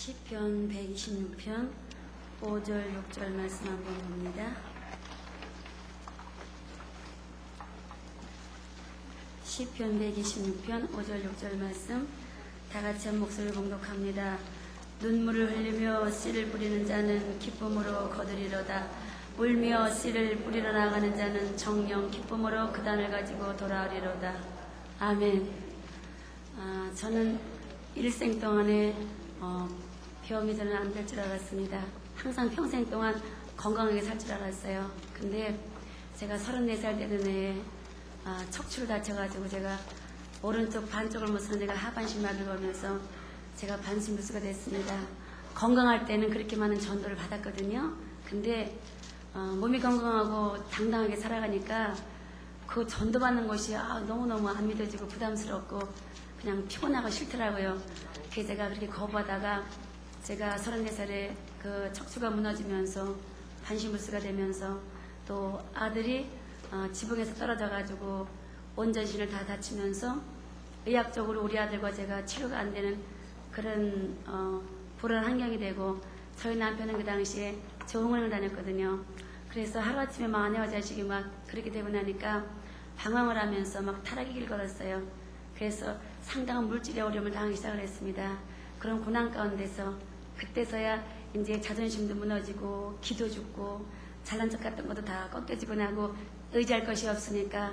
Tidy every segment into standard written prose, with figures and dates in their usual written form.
시편 126편 5절 6절 말씀 한번 봅니다. 시편 126편 5절 6절 말씀 다같이 한 목소리를 봉독합니다. 눈물을 흘리며 씨를 뿌리는 자는 기쁨으로 거두리로다. 울며 씨를 뿌리러 나가는 자는 정녕 기쁨으로 그 단을 가지고 돌아오리로다. 아멘. 저는 일생 동안에 병이 저는 안 될 줄 알았습니다. 항상 평생 동안 건강하게 살 줄 알았어요. 근데 제가 34살 되는 해에 척추를 다쳐가지고 제가 오른쪽 반쪽을 못 쓰는 데가 하반신마비가 오면서 제가 반신불수가 됐습니다. 건강할 때는 그렇게 많은 전도를 받았거든요. 근데 몸이 건강하고 당당하게 살아가니까 그 전도받는 것이 너무너무 안 믿어지고 부담스럽고 그냥 피곤하고 싫더라고요. 그래서 제가 그렇게 거부하다가 제가 34살에 그 척추가 무너지면서 반신불수가 되면서 또 아들이 지붕에서 떨어져가지고 온 전신을 다 다치면서 의학적으로 우리 아들과 제가 치료가 안 되는 그런 불안한 환경이 되고 저희 남편은 그 당시에 조흥원을 다녔거든요. 그래서 하루아침에 막 아내와 자식이 막 그렇게 되고 나니까 방황을 하면서 막 타락의 길 걸었어요. 그래서 상당한 물질의 어려움을 당하기 시작을 했습니다. 그런 고난 가운데서 그때서야 이제 자존심도 무너지고 기도 죽고 잘난 척 같은 것도 다 꺾여지고 나고 의지할 것이 없으니까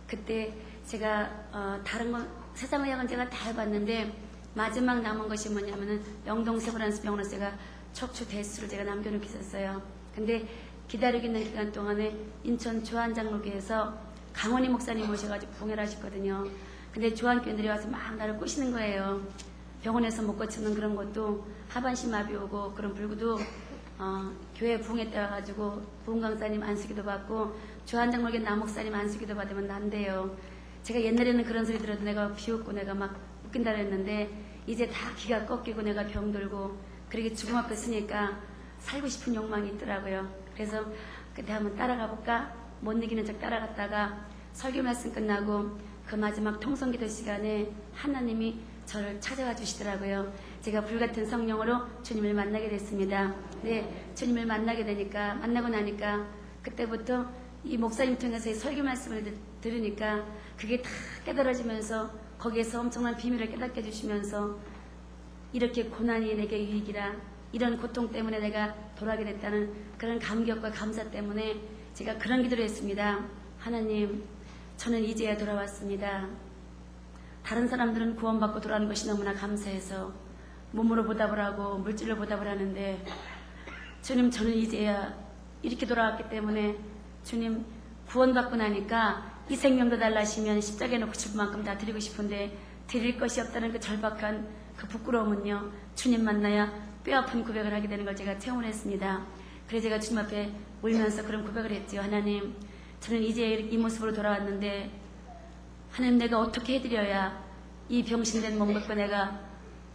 그때 제가 다른 건 세상 의학은 제가 다 해봤는데 마지막 남은 것이 뭐냐면은 영동 세브란스 병원에서 제가 척추 대수를 제가 남겨놓고 있었어요. 근데 기다리고 있는 기간 동안에 인천 조한장로교에서 강원희 목사님 모셔가지고 부흥회를 하셨거든요. 근데 조한교인들이 와서 막 나를 꼬시는 거예요. 병원에서 못 고치는 그런 것도 하반신 마비 오고 그런 불구도 교회 부흥회 때 와가지고 부흥 강사님 안수기도 받고 조한장로교 남목사님 안수기도 받으면 난대요. 제가 옛날에는 그런 소리 들어도 내가 비웃고 내가 막 웃긴다 그랬는데 이제 다 기가 꺾이고 내가 병들고 그렇게 죽음 앞에 서니까 살고 싶은 욕망이 있더라고요. 그래서 그때 한번 따라가 볼까? 못 이기는 척 따라갔다가 설교 말씀 끝나고 그 마지막 통성기도 시간에 하나님이 저를 찾아와 주시더라고요. 제가 불같은 성령으로 주님을 만나게 됐습니다. 네, 주님을 만나고 나니까 그때부터 이 목사님 통해서 설교 말씀을 들으니까 그게 다 깨달아지면서 거기에서 엄청난 비밀을 깨닫게 해주시면서 이렇게 고난이 내게 유익이라 이런 고통 때문에 내가 돌아가게 됐다는 그런 감격과 감사 때문에 제가 그런 기도를 했습니다. 하나님, 저는 이제야 돌아왔습니다. 다른 사람들은 구원받고 돌아오는 것이 너무나 감사해서 몸으로 보답을 하고 물질로 보답을 하는데 주님, 저는 이제야 이렇게 돌아왔기 때문에 주님 구원받고 나니까 이 생명도 달라시면 십자가에 놓고 싶은 만큼 다 드리고 싶은데 드릴 것이 없다는 그 절박한 그 부끄러움은요, 주님 만나야 뼈아픈 고백을 하게 되는 걸 제가 체험을 했습니다. 그래서 제가 주님 앞에 울면서 그런 고백을 했죠. 하나님, 저는 이제 이 모습으로 돌아왔는데 하나님, 내가 어떻게 해드려야 이 병신된 몸 갖고 내가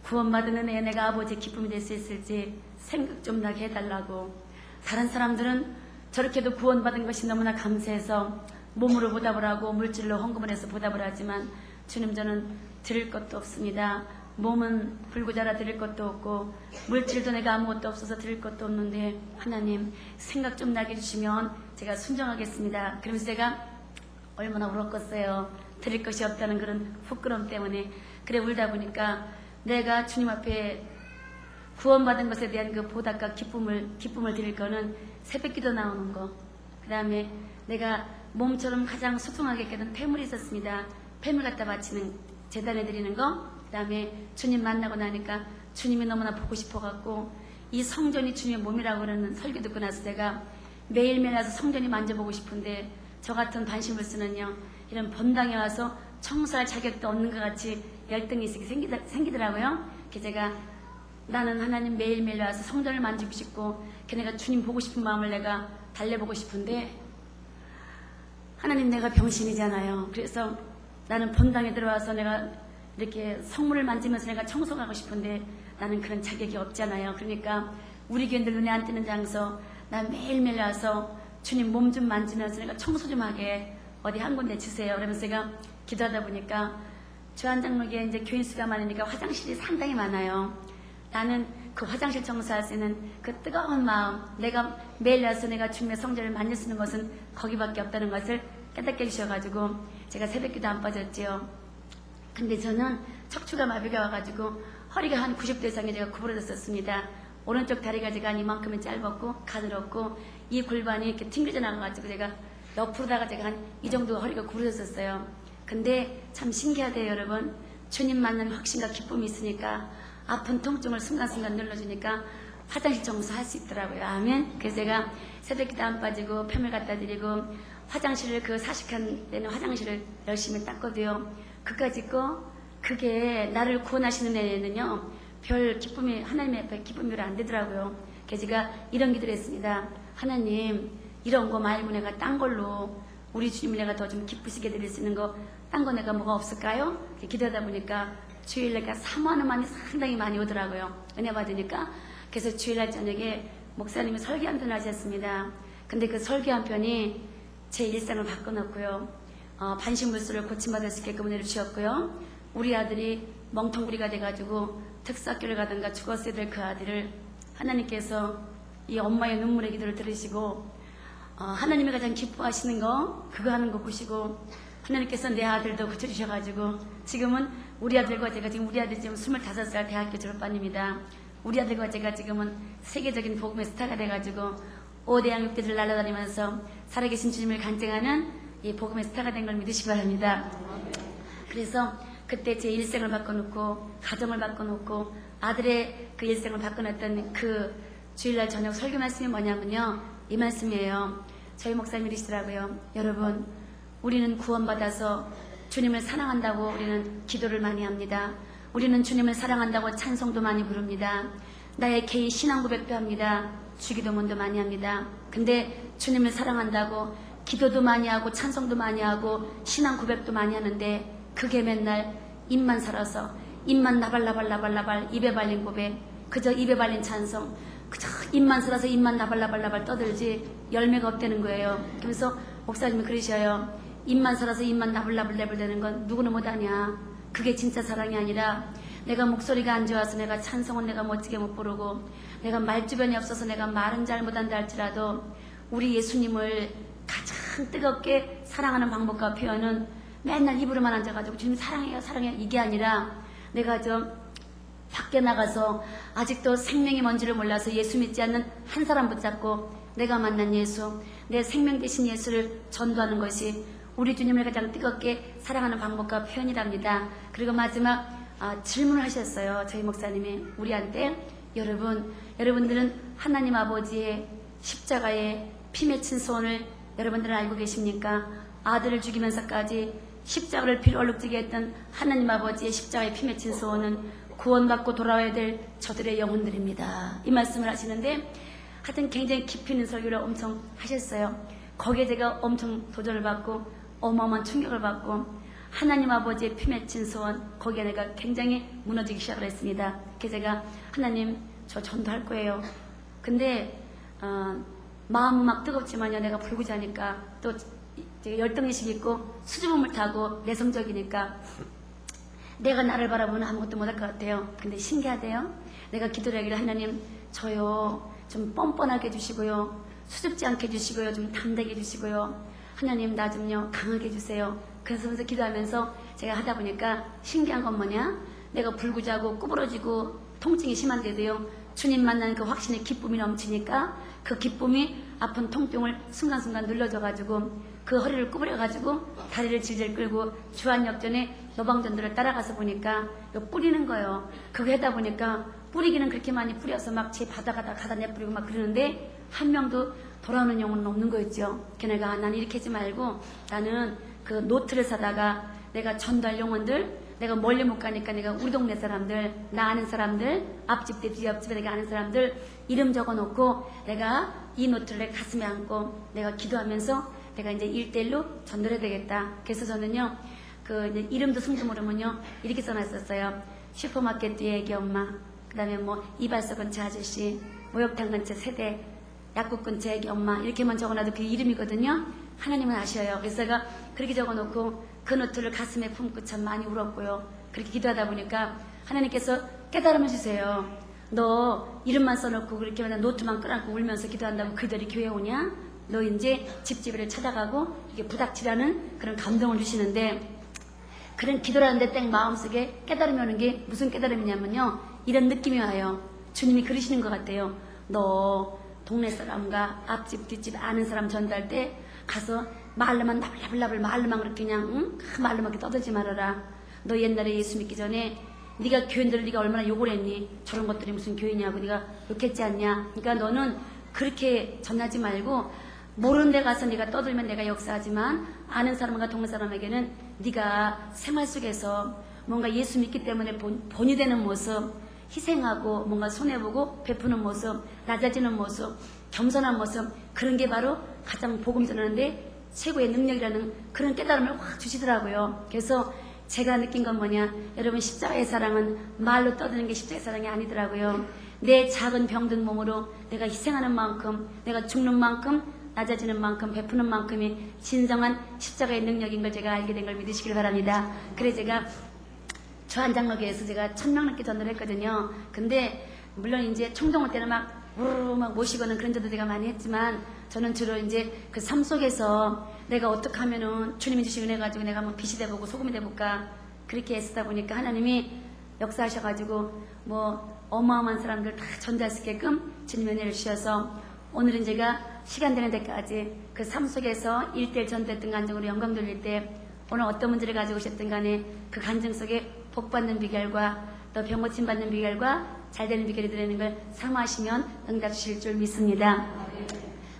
구원받은 은혜에 내가 아버지의 기쁨이 될 수 있을지 생각 좀 나게 해달라고. 다른 사람들은 저렇게도 구원받은 것이 너무나 감사해서 몸으로 보답을 하고 물질로 헌금을 해서 보답을 하지만 주님, 저는 드릴 것도 없습니다. 몸은 불구자라 드릴 것도 없고 물질도 내가 아무것도 없어서 드릴 것도 없는데 하나님, 생각 좀 나게 해주시면 제가 순종하겠습니다. 그러면서 제가 얼마나 울었겠어요. 드릴 것이 없다는 그런 부끄러움 때문에. 그래 울다 보니까 내가 주님 앞에 구원받은 것에 대한 그 보답과 기쁨을 드릴 거는 새벽기도 나오는 거, 그 다음에 내가 몸처럼 가장 소중하게 여겼던 폐물이 있었습니다. 폐물 갖다 바치는, 제단에 드리는 거, 그 다음에 주님 만나고 나니까 주님이 너무나 보고 싶어갖고 이 성전이 주님의 몸이라고 그러는 설교 듣고 나서 제가 매일매일 와서 성전이 만져보고 싶은데 저 같은 반신불수는요, 이런 본당에 와서 청소할 자격도 없는 것 같이 열등이 생기더라고요. 그래서 제가 나는 하나님 매일매일 와서 성전을 만지고 싶고 걔네가 주님 보고 싶은 마음을 내가 달래보고 싶은데 하나님, 내가 병신이잖아요. 그래서 나는 본당에 들어와서 내가 이렇게 성물을 만지면서 내가 청소하고 싶은데 나는 그런 자격이 없잖아요. 그러니까 우리 교인들 눈에 안 띄는 장소 나 매일매일 와서 주님 몸 좀 만지면서 내가 청소 좀 하게 어디 한 군데 주세요. 그러면서 제가 기도하다 보니까 조한장로교에 이제 교인 수가 많으니까 화장실이 상당히 많아요. 나는 그 화장실 청소할 수 있는 그 뜨거운 마음, 내가 매일 와서 내가 주님의 성전을 만질 수 있는 것은 거기밖에 없다는 것을 깨닫게 해주셔가지고 제가 새벽기도 안 빠졌지요. 근데 저는 척추가 마비가 와가지고 허리가 한 90도 이상에 제가 구부러졌었습니다. 오른쪽 다리가 제가 이만큼은 짧았고 가늘었고 이 골반이 이렇게 튕겨져 나가가지고 제가 옆으로다가 제가 한 이 정도 허리가 구부러졌었어요. 근데 참 신기하대요, 여러분. 주님 만나는 확신과 기쁨이 있으니까 아픈 통증을 순간순간 눌러주니까 화장실 청소할 수 있더라고요. 아멘. 그래서 제가 새벽기도 안 빠지고 팸을 갖다 드리고 화장실을 그 사식한 데는 화장실을 열심히 닦거든요. 그까짓 거 그게 나를 구원하시는 애는요 별 기쁨이 하나님의 앞에 기쁨이 안 되더라고요. 그래서 제가 이런 기도를 했습니다. 하나님 이런 거 말고 내가 딴 걸로 우리 주님 내가 더 좀 기쁘시게 드릴 수 있는 거 딴 거 내가 뭐가 없을까요? 이렇게 기도하다 보니까 주일날 사모하는 마음이 상당히 많이 오더라고요. 은혜 받으니까. 그래서 주일날 저녁에 목사님이 설교 한 편 하셨습니다. 근데 그 설교 한 편이 제 일상을 바꿔놓고요. 반신불수를 고침받을 수 있게끔 은혜를 주셨고요. 우리 아들이 멍텅구리가 돼가지고 특수학교를 가든가 죽었어야 될 그 아들을 하나님께서 이 엄마의 눈물의 기도를 들으시고 하나님이 가장 기뻐하시는 거 그거 하는 거 보시고 하나님께서 내 아들도 고쳐주셔가지고 지금은 우리 아들과 제가 지금 우리 아들이 지금 25살 대학교 졸업반입니다. 우리 아들과 제가 지금은 세계적인 복음의 스타가 돼가지고 5대양 6대를 날아다니면서 살아계신 주님을 간증하는 이 복음의 스타가 된 걸 믿으시기 바랍니다. 그래서 그때 제 일생을 바꿔놓고 가정을 바꿔놓고 아들의 그 일생을 바꿔놨던 그 주일날 저녁 설교 말씀이 뭐냐면요. 이 말씀이에요. 저희 목사님이시더라고요. 여러분 우리는 구원받아서 주님을 사랑한다고 우리는 기도를 많이 합니다. 우리는 주님을 사랑한다고 찬송도 많이 부릅니다. 나의 개인 신앙 고백도 합니다. 주기도문도 많이 합니다. 근데 주님을 사랑한다고 기도도 많이 하고 찬송도 많이 하고 신앙 고백도 많이 하는데 그게 맨날 입만 살아서 입만 나발나발 입에 발린 고백 그저 입에 발린 찬송 그저 입만 살아서 입만 나발나발 떠들지 열매가 없다는 거예요. 그래서 목사님이 그러셔요. 입만 살아서 입만 나발나발 되는 건 누구는 못하냐. 그게 진짜 사랑이 아니라 내가 목소리가 안 좋아서 내가 찬송은 내가 멋지게 못 부르고 내가 말주변이 없어서 내가 말은 잘 못한다 할지라도 우리 예수님을 가장 뜨겁게 사랑하는 방법과 표현은 맨날 입으로만 앉아가지고 주님 사랑해요 사랑해요 이게 아니라 내가 좀 밖에 나가서 아직도 생명이 뭔지를 몰라서 예수 믿지 않는 한 사람 붙잡고 내가 만난 예수 내 생명 되신 예수를 전도하는 것이 우리 주님을 가장 뜨겁게 사랑하는 방법과 표현이랍니다. 그리고 마지막 질문을 하셨어요. 저희 목사님이 우리한테 여러분들은 하나님 아버지의 십자가에 피 맺힌 소원을 여러분들은 알고 계십니까? 아들을 죽이면서까지 십자가를 피로 얼룩지게 했던 하나님 아버지의 십자가에 피 맺힌 소원은 구원받고 돌아와야 될 저들의 영혼들입니다. 이 말씀을 하시는데 하여튼 굉장히 깊이 있는 설교를 엄청 하셨어요. 거기에 제가 엄청 도전을 받고 어마어마한 충격을 받고 하나님 아버지의 피 맺힌 소원 거기에 내가 굉장히 무너지기 시작을 했습니다. 그래서 제가 하나님 저 전도할 거예요. 근데 마음은 막 뜨겁지만요 내가 불구자니까 또 열등의식 있고 수줍음을 타고 내성적이니까 내가 나를 바라보면 아무것도 못할 것 같아요. 근데 신기하대요. 내가 기도를 하기를 하나님 저요 좀 뻔뻔하게 해주시고요 수줍지 않게 해주시고요 좀 담대게 해주시고요 하나님 나 좀요 강하게 해주세요. 그래서 기도하면서 제가 하다 보니까 신기한 건 뭐냐 내가 불구자고 구부러지고 통증이 심한데도요 주님 만나는 그 확신의 기쁨이 넘치니까 그 기쁨이 아픈 통증을 순간순간 눌러줘가지고 그 허리를 구부려가지고 다리를 질질 끌고 주안역전에 노방전도를 따라가서 보니까 뿌리는 거예요. 그거 하다 보니까 뿌리기는 그렇게 많이 뿌려서 막 제 바다가다 가다 내뿌리고 막 그러는데 한 명도 돌아오는 영혼은 없는 거였죠. 걔네가 나는 이렇게 하지 말고 나는 그 노트를 사다가 내가 전달 영혼들 내가 멀리 못 가니까 내가 우리 동네 사람들 나 아는 사람들 앞집에 뒤앞집에 내가 아는 사람들 이름 적어놓고 내가 이 노트를 내 가슴에 안고 내가 기도하면서 내가 이제 1대1로 전도를 해야 되겠다. 그래서 저는요 그 이제 이름도 숨도 모르면요 이렇게 써놨었어요. 슈퍼마켓 뒤에 애기 엄마 그 다음에 뭐 이발소 근처 아저씨 목욕탕 근처 세대 약국 근처 애기 엄마 이렇게만 적어놔도 그 이름이거든요. 하나님은 아셔요. 그래서 제가 그렇게 적어놓고 그 노트를 가슴에 품고 참 많이 울었고요. 그렇게 기도하다 보니까 하나님께서 깨달음을 주세요. 너 이름만 써놓고 그렇게 맨날 노트만 끌어안고 울면서 기도한다고 그들이 교회 오냐? 너 이제 집집을 찾아가고 이게 부닥치라는 그런 감동을 주시는데, 그런 기도라는데 땡 마음속에 깨달음이 오는 게 무슨 깨달음이냐면요, 이런 느낌이 와요. 주님이 그러시는 것 같아요. 너 동네 사람과 앞집 뒷집 아는 사람 전달 때 가서 말로만 나불나불 말로만 그렇게 그냥 그 말로만 이렇게 떠들지 말아라. 너 옛날에 예수 믿기 전에 네가 교인들을 네가 얼마나 욕을 했니? 저런 것들이 무슨 교회냐고 네가 욕했지 않냐? 그러니까 너는 그렇게 전하지 말고 모르는 데 가서 네가 떠들면 내가 역사하지만 아는 사람과 동네 사람에게는 네가 생활 속에서 뭔가 예수 믿기 때문에 본이 되는 모습, 희생하고 뭔가 손해보고 베푸는 모습, 낮아지는 모습, 겸손한 모습, 그런 게 바로 가장 복음 전하는데 최고의 능력이라는 그런 깨달음을 확 주시더라고요. 그래서 제가 느낀 건 뭐냐, 여러분 십자가의 사랑은 말로 떠드는 게 십자가의 사랑이 아니더라고요. 내 작은 병든 몸으로 내가 희생하는 만큼, 내가 죽는 만큼, 낮아지는 만큼, 베푸는 만큼이 진정한 십자가의 능력인 걸 제가 알게 된 걸 믿으시길 바랍니다. 그래서 제가 주한장로교에서 제가 1000명 넘게 전도를 했거든요. 근데 물론 이제 총동을 때는 막 우르르 막 모시고는 그런 전도 제가 많이 했지만, 저는 주로 이제 그 삶 속에서 내가 어떻게 하면은 주님이 주신 은혜 가지고 내가 한번 빛이 돼보고 소금이 돼볼까, 그렇게 애쓰다 보니까 하나님이 역사하셔가지고 뭐 어마어마한 사람들 다 전도할 수 있게끔 주님의 은혜를 주셔서 오늘은 제가 시간 되는 데까지 그 삶 속에서 1대1 전도했던 간증으로 영광 돌릴 때, 오늘 어떤 문제를 가지고 오셨든 간에 그 간증 속에 복 받는 비결과 또 병 고침 받는 비결과 잘 되는 비결이 들어있는 걸 사모하시면 응답 주실 줄 믿습니다.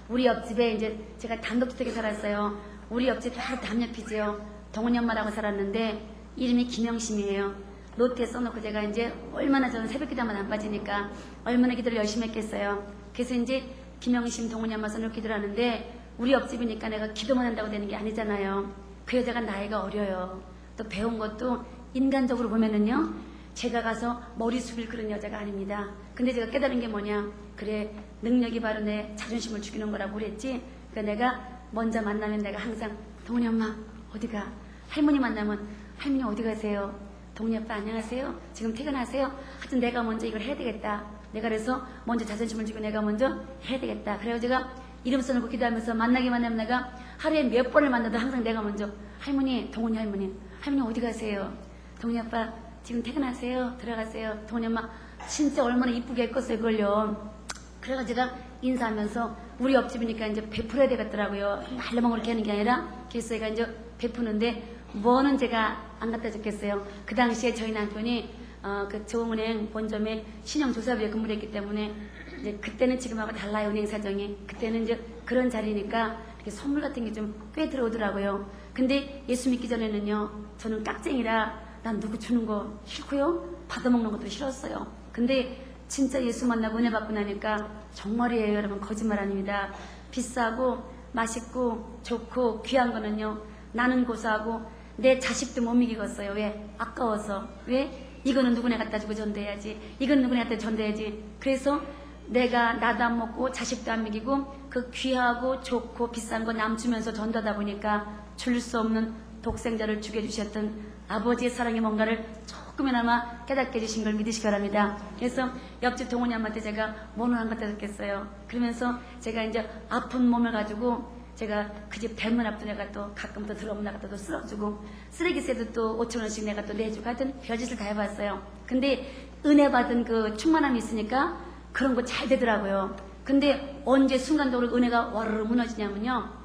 우리 옆집에 이제 제가 단독주택에 살았어요. 우리 옆집 바로 담옆이지요. 동훈이 엄마라고 살았는데 이름이 김영심이에요. 노트에 써놓고 제가 이제 얼마나 저는 새벽기도만 안 빠지니까 얼마나 기도를 열심히 했겠어요. 그래서 이제 김영심 동훈이 엄마 써놓고 기도를 하는데, 우리 옆집이니까 내가 기도만 한다고 되는 게 아니잖아요. 그 여자가 나이가 어려요. 또 배운 것도 인간적으로 보면은요, 제가 가서 머리 숙일 그런 여자가 아닙니다. 근데 제가 깨달은 게 뭐냐, 그래 능력이 바로 내 자존심을 죽이는 거라고 그랬지. 그러니까 내가 먼저 만나면 내가 항상 동훈이 엄마 어디가, 할머니 만나면 할머니 어디 가세요, 동훈이 아빠 안녕하세요, 지금 퇴근하세요, 하여튼 내가 먼저 이걸 해야 되겠다. 내가 그래서 먼저 자존심을 주고 내가 먼저 해야 되겠다. 그래서 제가 이름 써놓고 기도하면서 만나면 내가 하루에 몇 번을 만나도 항상 내가 먼저 할머니, 동훈이 할머니, 할머니 어디 가세요, 동훈이 아빠 지금 퇴근하세요, 들어가세요, 동훈이 엄마 진짜 얼마나 이쁘게 했겠어요 그걸요. 그래가지고 제가 인사하면서 우리 옆집이니까 이제 베풀어야 되겠더라고요. 말로만 그렇게 하는 게 아니라. 그래서 제가 이제 베푸는데 뭐는 제가 안 갖다 줬겠어요. 그 당시에 저희 남편이 그 조흥은행 본점에 신용조사부에 근무를 했기 때문에 이제 그때는 지금하고 달라요, 은행 사정이. 그때는 이제 그런 자리니까 이렇게 선물 같은 게 좀 꽤 들어오더라고요. 근데 예수 믿기 전에는요, 저는 깍쟁이라 난 누구 주는 거 싫고요, 받아먹는 것도 싫었어요. 근데 진짜 예수 만나고 은혜 받고 나니까 정말이에요 여러분, 거짓말 아닙니다. 비싸고 맛있고 좋고 귀한 거는요, 나는 고소하고 내 자식도 못 먹이겠어요. 왜? 아까워서. 왜? 이거는 누구네 갖다 주고 전도해야지, 이건 누구네 갖다 전도해야지. 그래서 내가 나도 안 먹고 자식도 안 먹이고 그 귀하고 좋고 비싼 거 남 주면서 전도하다 보니까 줄 수 없는 독생자를 죽여주셨던 아버지의 사랑이 뭔가를 조금이나마 깨닫게 해주신 걸 믿으시기 바랍니다. 그래서 옆집 동훈이 엄마한테 제가 뭐는 안 갖다 줬겠어요. 그러면서 제가 이제 아픈 몸을 가지고 제가 그 집 대문 앞도 내가 또 가끔 또 들어오면 내가 또 쓸어주고, 쓰레기세도 또 5,000원씩 내가 또 내주고, 하여튼 별짓을 다 해봤어요. 근데 은혜 받은 그 충만함이 있으니까 그런 거 잘 되더라고요. 근데 언제 순간적으로 은혜가 와르르 무너지냐면요,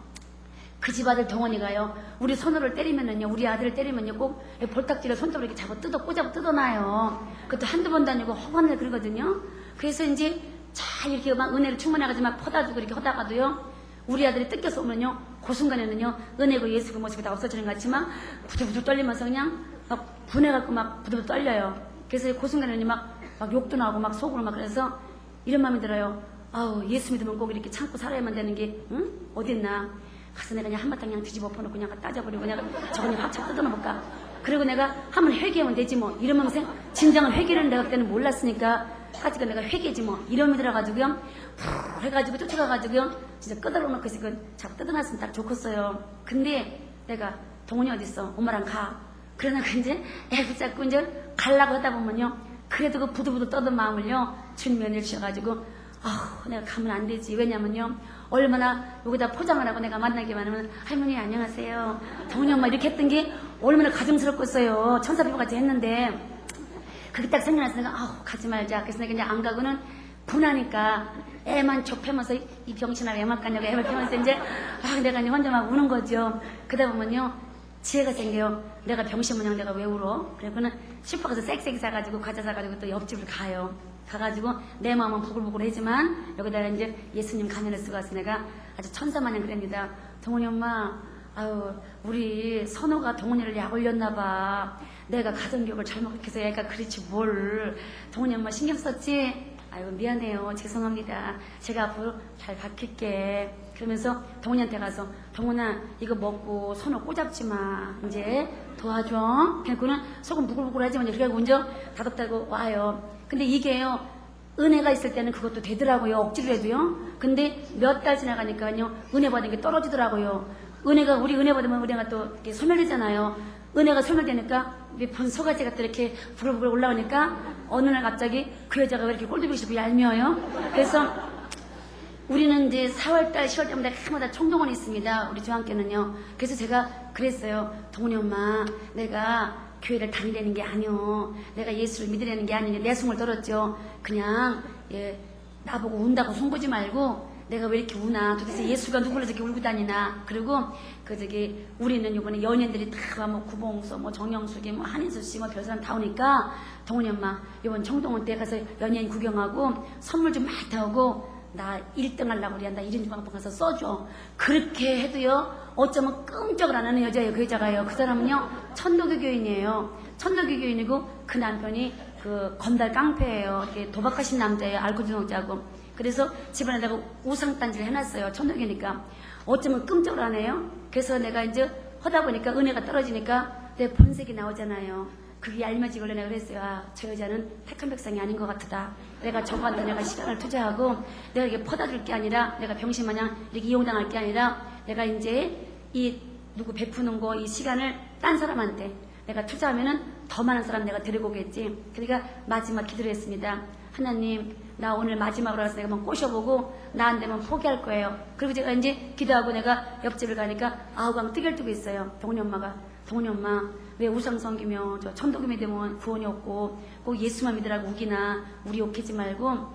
그 집 아들 동원이가요, 우리 손으로 때리면은요, 우리 아들을 때리면요, 꼭 볼딱지를 손톱으로 이렇게 잡아 뜯어놔요. 그것도 한두 번도 아니고 허번을 그러거든요. 그래서 이제 잘 이렇게 막 은혜를 충만해가지고 막 퍼다주고 이렇게 하다가도요, 우리 아들이 뜯겨서 오면요, 그 순간에는요, 은혜고 예수고 모습이 다 없어지는 것 같지만 부들부들 떨리면서 그냥 막 분해갖고 막 부들부들 떨려요. 그래서 그 순간에는 막 욕도 나오고 막 속으로 막, 그래서 이런 마음이 들어요. 아우, 예수 믿으면 꼭 이렇게 참고 살아야만 되는 게 응? 어딨나. 가서 내가 그냥 한바탕 그냥 뒤집어 엎어놓고 그냥 따져버리고 내가 저거 그냥 확 뜯어놓을까. 그리고 내가 한번 회개하면 되지 뭐, 이러면 진정한 회개를 내가 그때는 몰랐으니까 까지가 내가 회개지 뭐, 이러면 들어가지고요, 푹 해가지고 쫓아가가지고요, 진짜 끄덕여 놓고 있으니까 자꾸 뜯어놨으면 딱 좋겠어요. 근데 내가 동훈이 어딨어, 엄마랑 가. 그러다가 이제 애 붙잡고 이제 가려고 하다 보면요, 그래도 그 부들부들 떠든 마음을요 주님이 은혜를 주셔가지고 내가 가면 안 되지. 왜냐면요 얼마나 여기다 포장을 하고 내가 만나기만 하면 할머니 안녕하세요 동훈이 엄마 이렇게 했던 게 얼마나 가증스럽겠어요. 천사비부같이 했는데 그게 딱 생각나서 내가 가지 말자. 그래서 내가 이제 안 가고는 분하니까 애만 좁혀면서 이 병신아 애만 가냐고 애만 펴면서 이제 내가 이제 혼자 막 우는 거죠. 그러다 보면요 지혜가 생겨요. 내가 병신 모양 내가 왜 울어? 그래서는 슈퍼 가서 쌕쌕 사가지고 과자 사가지고 또 옆집을 가요. 가가지고 내 마음은 부글부글하지만 여기다가 이제 예수님 가면을 쓰고 와서 내가 아주 천사마냥 그럽니다. 동훈이 엄마 우리 선호가 동훈이를 약 올렸나봐. 내가 가정교육을 잘못해서 얘가 그렇지 뭘. 동훈이 엄마 신경 썼지? 미안해요. 죄송합니다. 제가 앞으로 잘 바뀔게. 그러면서 동훈이한테 가서 동훈아 이거 먹고 선호 꼬잡지 마. 이제 도와줘. 그냥 속은 부글부글하지만 그래가지고 먼저 다독다고 와요. 근데 이게요 은혜가 있을 때는 그것도 되더라고요. 억지로 해도요. 근데 몇 달 지나가니까요 은혜 받은 게 떨어지더라고요. 우리 은혜 받으면 우리가 또 이렇게 소멸되잖아요. 은혜가 소멸되니까 본 소가지가 또 이렇게 부글부글 올라오니까 어느 날 갑자기 그 여자가 왜 이렇게 꼴도 보기 싫고 얄미워요. 그래서 우리는 이제 4월달 10월달마다 해마다 총동원이 있습니다. 우리 조항께는요. 그래서 제가 그랬어요. 동훈이 엄마 내가 교회를 다니려는 게 아니오. 내가 예수를 믿으려는 게 아니니 내숭을 들었죠. 그냥 나보고 운다고 송구지 말고 내가 왜 이렇게 우나 도대체 예수가 누구를 저렇게 울고 다니나. 그리고 우리는 이번에 연예인들이 다 뭐 구봉서 뭐 정영숙이 뭐 한인수씨 뭐 별사람 다 오니까 동훈이 엄마 이번 청동원 때 가서 연예인 구경하고 선물 좀 많이 타오고 나 1등 하려고 그래. 나 1인 주방방 가서 써줘. 그렇게 해도요 어쩌면 끔찍을 안 하는 여자예요. 그 여자가요. 그 사람은요 천도교 교인이에요. 천도교 교인이고 그 남편이 그 건달 깡패예요. 이렇게 도박하신 남자예요. 알코올중독자고. 그래서 집안에다가 우상단지를 해놨어요. 천도교니까 어쩌면 끔찍을 안 해요. 그래서 내가 이제 하다 보니까 은혜가 떨어지니까 내 본색이 나오잖아요. 그게 얄미워지길래 내가 그랬어요. 저 여자는 택한 백성이 아닌 것 같다. 내가 저거한테 내가 시간을 투자하고 내가 이게 퍼다줄 게 아니라 내가 병신마냥 이렇게 이용당할 게 아니라 내가 이제 이 누구 베푸는 거 이 시간을 딴 사람한테 내가 투자하면은 더 많은 사람 내가 데리고 오겠지. 그러니까 마지막 기도를 했습니다. 하나님 나 오늘 마지막으로 와서 내가 한번 꼬셔보고 나 안 되면 포기할 거예요. 그리고 제가 이제 기도하고 내가 옆집을 가니까 아우강 뜨개를 뜨고 있어요. 동훈이 엄마가 동훈이 엄마 왜 우상 섬기며 저 천도교 믿으면 구원이 없고 꼭 예수만 믿으라고 우기나 우리 욕하지 말고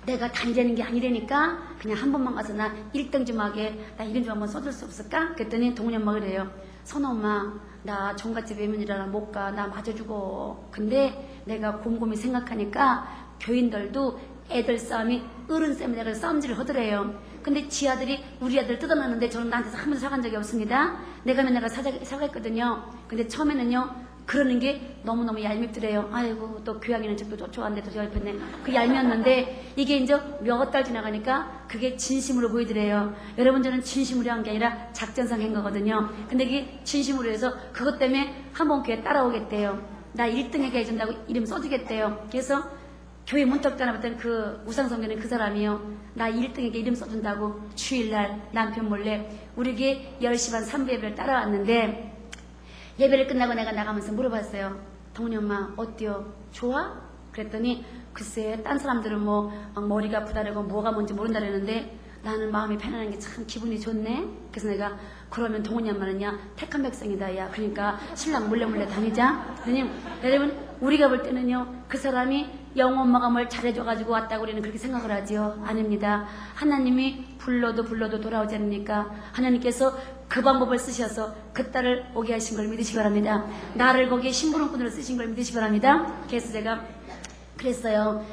내가 다니려는 게 아니라니까 그냥 한 번만 가서 나 1등 좀 하게 나 이름 좀 한번 써줄 수 없을까? 그랬더니 동훈이 엄마가 그래요. 선호 엄마 나 종갓집 외면이라 못 가. 나 맞아 죽어. 근데 내가 곰곰이 생각하니까 교인들도 애들 싸움이 어른쌤이 내가 싸움질을 하더래요. 근데 지 아들이 우리 아들 뜯어놨는데 저는 나한테서 한 번도 사간 적이 없습니다. 내가 맨날 사과했거든요. 근데 처음에는요 그러는 게 너무너무 얄밉더래요. 아이고 또 교양이는 척도 좋아하는데 더 얄밉네. 그 얄미웠는데 이게 이제 몇 달 지나가니까 그게 진심으로 보이더래요. 여러분 저는 진심으로 한 게 아니라 작전상 한 거거든요. 근데 이게 진심으로 해서 그것 때문에 한번 교회 따라오겠대요. 나 1등에게 해준다고 이름 써주겠대요. 그래서 교회 문턱 따라봤던 그 우상성교는 그 사람이요. 나 1등에게 이름 써준다고 주일날 남편 몰래 우리 교회 10시 반 3부 예배를 따라왔는데 예배를 끝나고 내가 나가면서 물어봤어요. 동훈이 엄마 어때요? 좋아? 그랬더니 글쎄 딴 사람들은 뭐 머리가 아프다라고 뭐가 뭔지 모른다 그러는데 나는 마음이 편안한 게 참 기분이 좋네. 그래서 내가 그러면 동훈이 엄마는야 택한 백성이다. 야 그러니까 신랑 몰래 다니자. 그랬더니 여러분 우리가 볼 때는요 그 사람이 영호 엄마가 뭘 잘해줘가지고 왔다고 우리는 그렇게 생각을 하지요. 아닙니다. 하나님이 불러도 돌아오지 않습니까? 하나님께서 그 방법을 쓰셔서 그 딸을 오게 하신 걸 믿으시기 바랍니다. 나를 거기에 심부름꾼으로 쓰신 걸 믿으시기 바랍니다. 그래서 제가 그랬어요.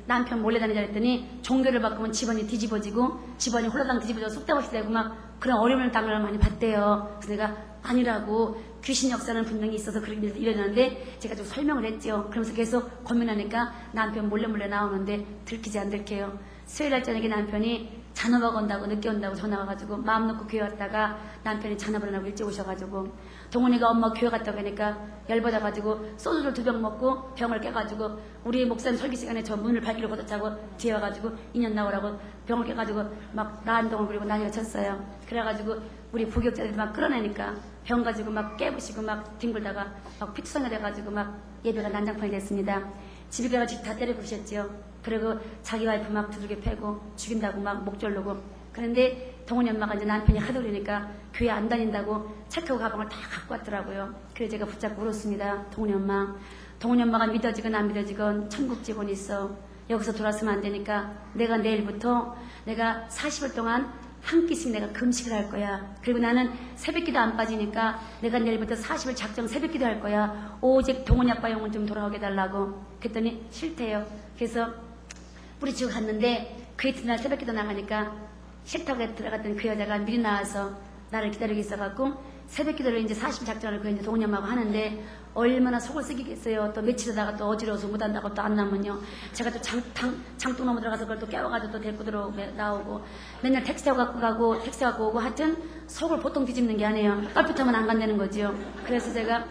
남편 몰래 다니자 했더니 종교를 바꾸면 집안이 뒤집어지고 집안이 홀라당 뒤집어져서 속다없이 되고 막 그런 어려움을 당을 많이 받대요. 그래서 내가 아니라고 귀신 역사는 분명히 있어서 그렇게 이러는데 제가 좀 설명을 했죠. 그러면서 계속 고민하니까 남편 몰래 나오는데 들키지 안 들켜요. 수요일날 저녁에 남편이 잔업하고 온다고 늦게 온다고 전화 와가지고 마음 놓고 교회 왔다가 남편이 잔업을 안 하고 일찍 오셔가지고 동훈이가 엄마 교회 갔다고 하니까 열받아가지고 소주를 2병 먹고 병을 깨가지고 우리 목사님 설교 시간에 저 문을 발길을 걷어차고 뒤에 와가지고 2년 나오라고 병을 깨가지고 막 난동을 부리고 난리가 쳤어요. 그래가지고 우리 부격자들이 막 끌어내니까 병 가지고 막 깨부시고 막 뒹굴다가 막 피투성이 돼가지고 막 예배가 난장판이 됐습니다. 집에 가가지고 다 때려 부셨죠. 그리고 자기 와이프 막 두들겨 패고 죽인다고 막 목 졸르고. 그런데 동훈이 엄마가 이제 남편이 하도 그러니까 교회 안 다닌다고 체크하고 가방을 다 갖고 왔더라고요. 그래서 제가 붙잡고 울었습니다. 동훈이 엄마. 동훈이 엄마가 믿어지건 안 믿어지건 천국 직원이 있어. 여기서 돌아서면 안 되니까 내가 내일부터 내가 40일 동안 한 끼씩 내가 금식을 할 거야. 그리고 나는 새벽기도 안 빠지니까 내가 내일부터 40일 작정 새벽기도 할 거야. 오직 동훈이 아빠 영혼 좀 돌아오게 해달라고. 그랬더니 싫대요. 그래서 우리 집 갔는데 그 이튿날 새벽기도 나가니까 싫다고 들어갔더니 그 여자가 미리 나와서 나를 기다리고 있어갖고 새벽기도를 이제 40일 작정을 그 이제 동훈이 엄마하고 하는데 얼마나 속을 썩이겠어요. 또 며칠 하다가 또 어지러워서 못한다고 또 안 나면요. 제가 또 장독 넘어 들어가서 그걸 또 깨워가지고 또 데리고 나오고 맨날 택시 타고 갖고 가고 택시 갖고 오고 하여튼 속을 보통 뒤집는 게 아니에요. 뻘풋하면 안 간다는 거지요. 그래서 제가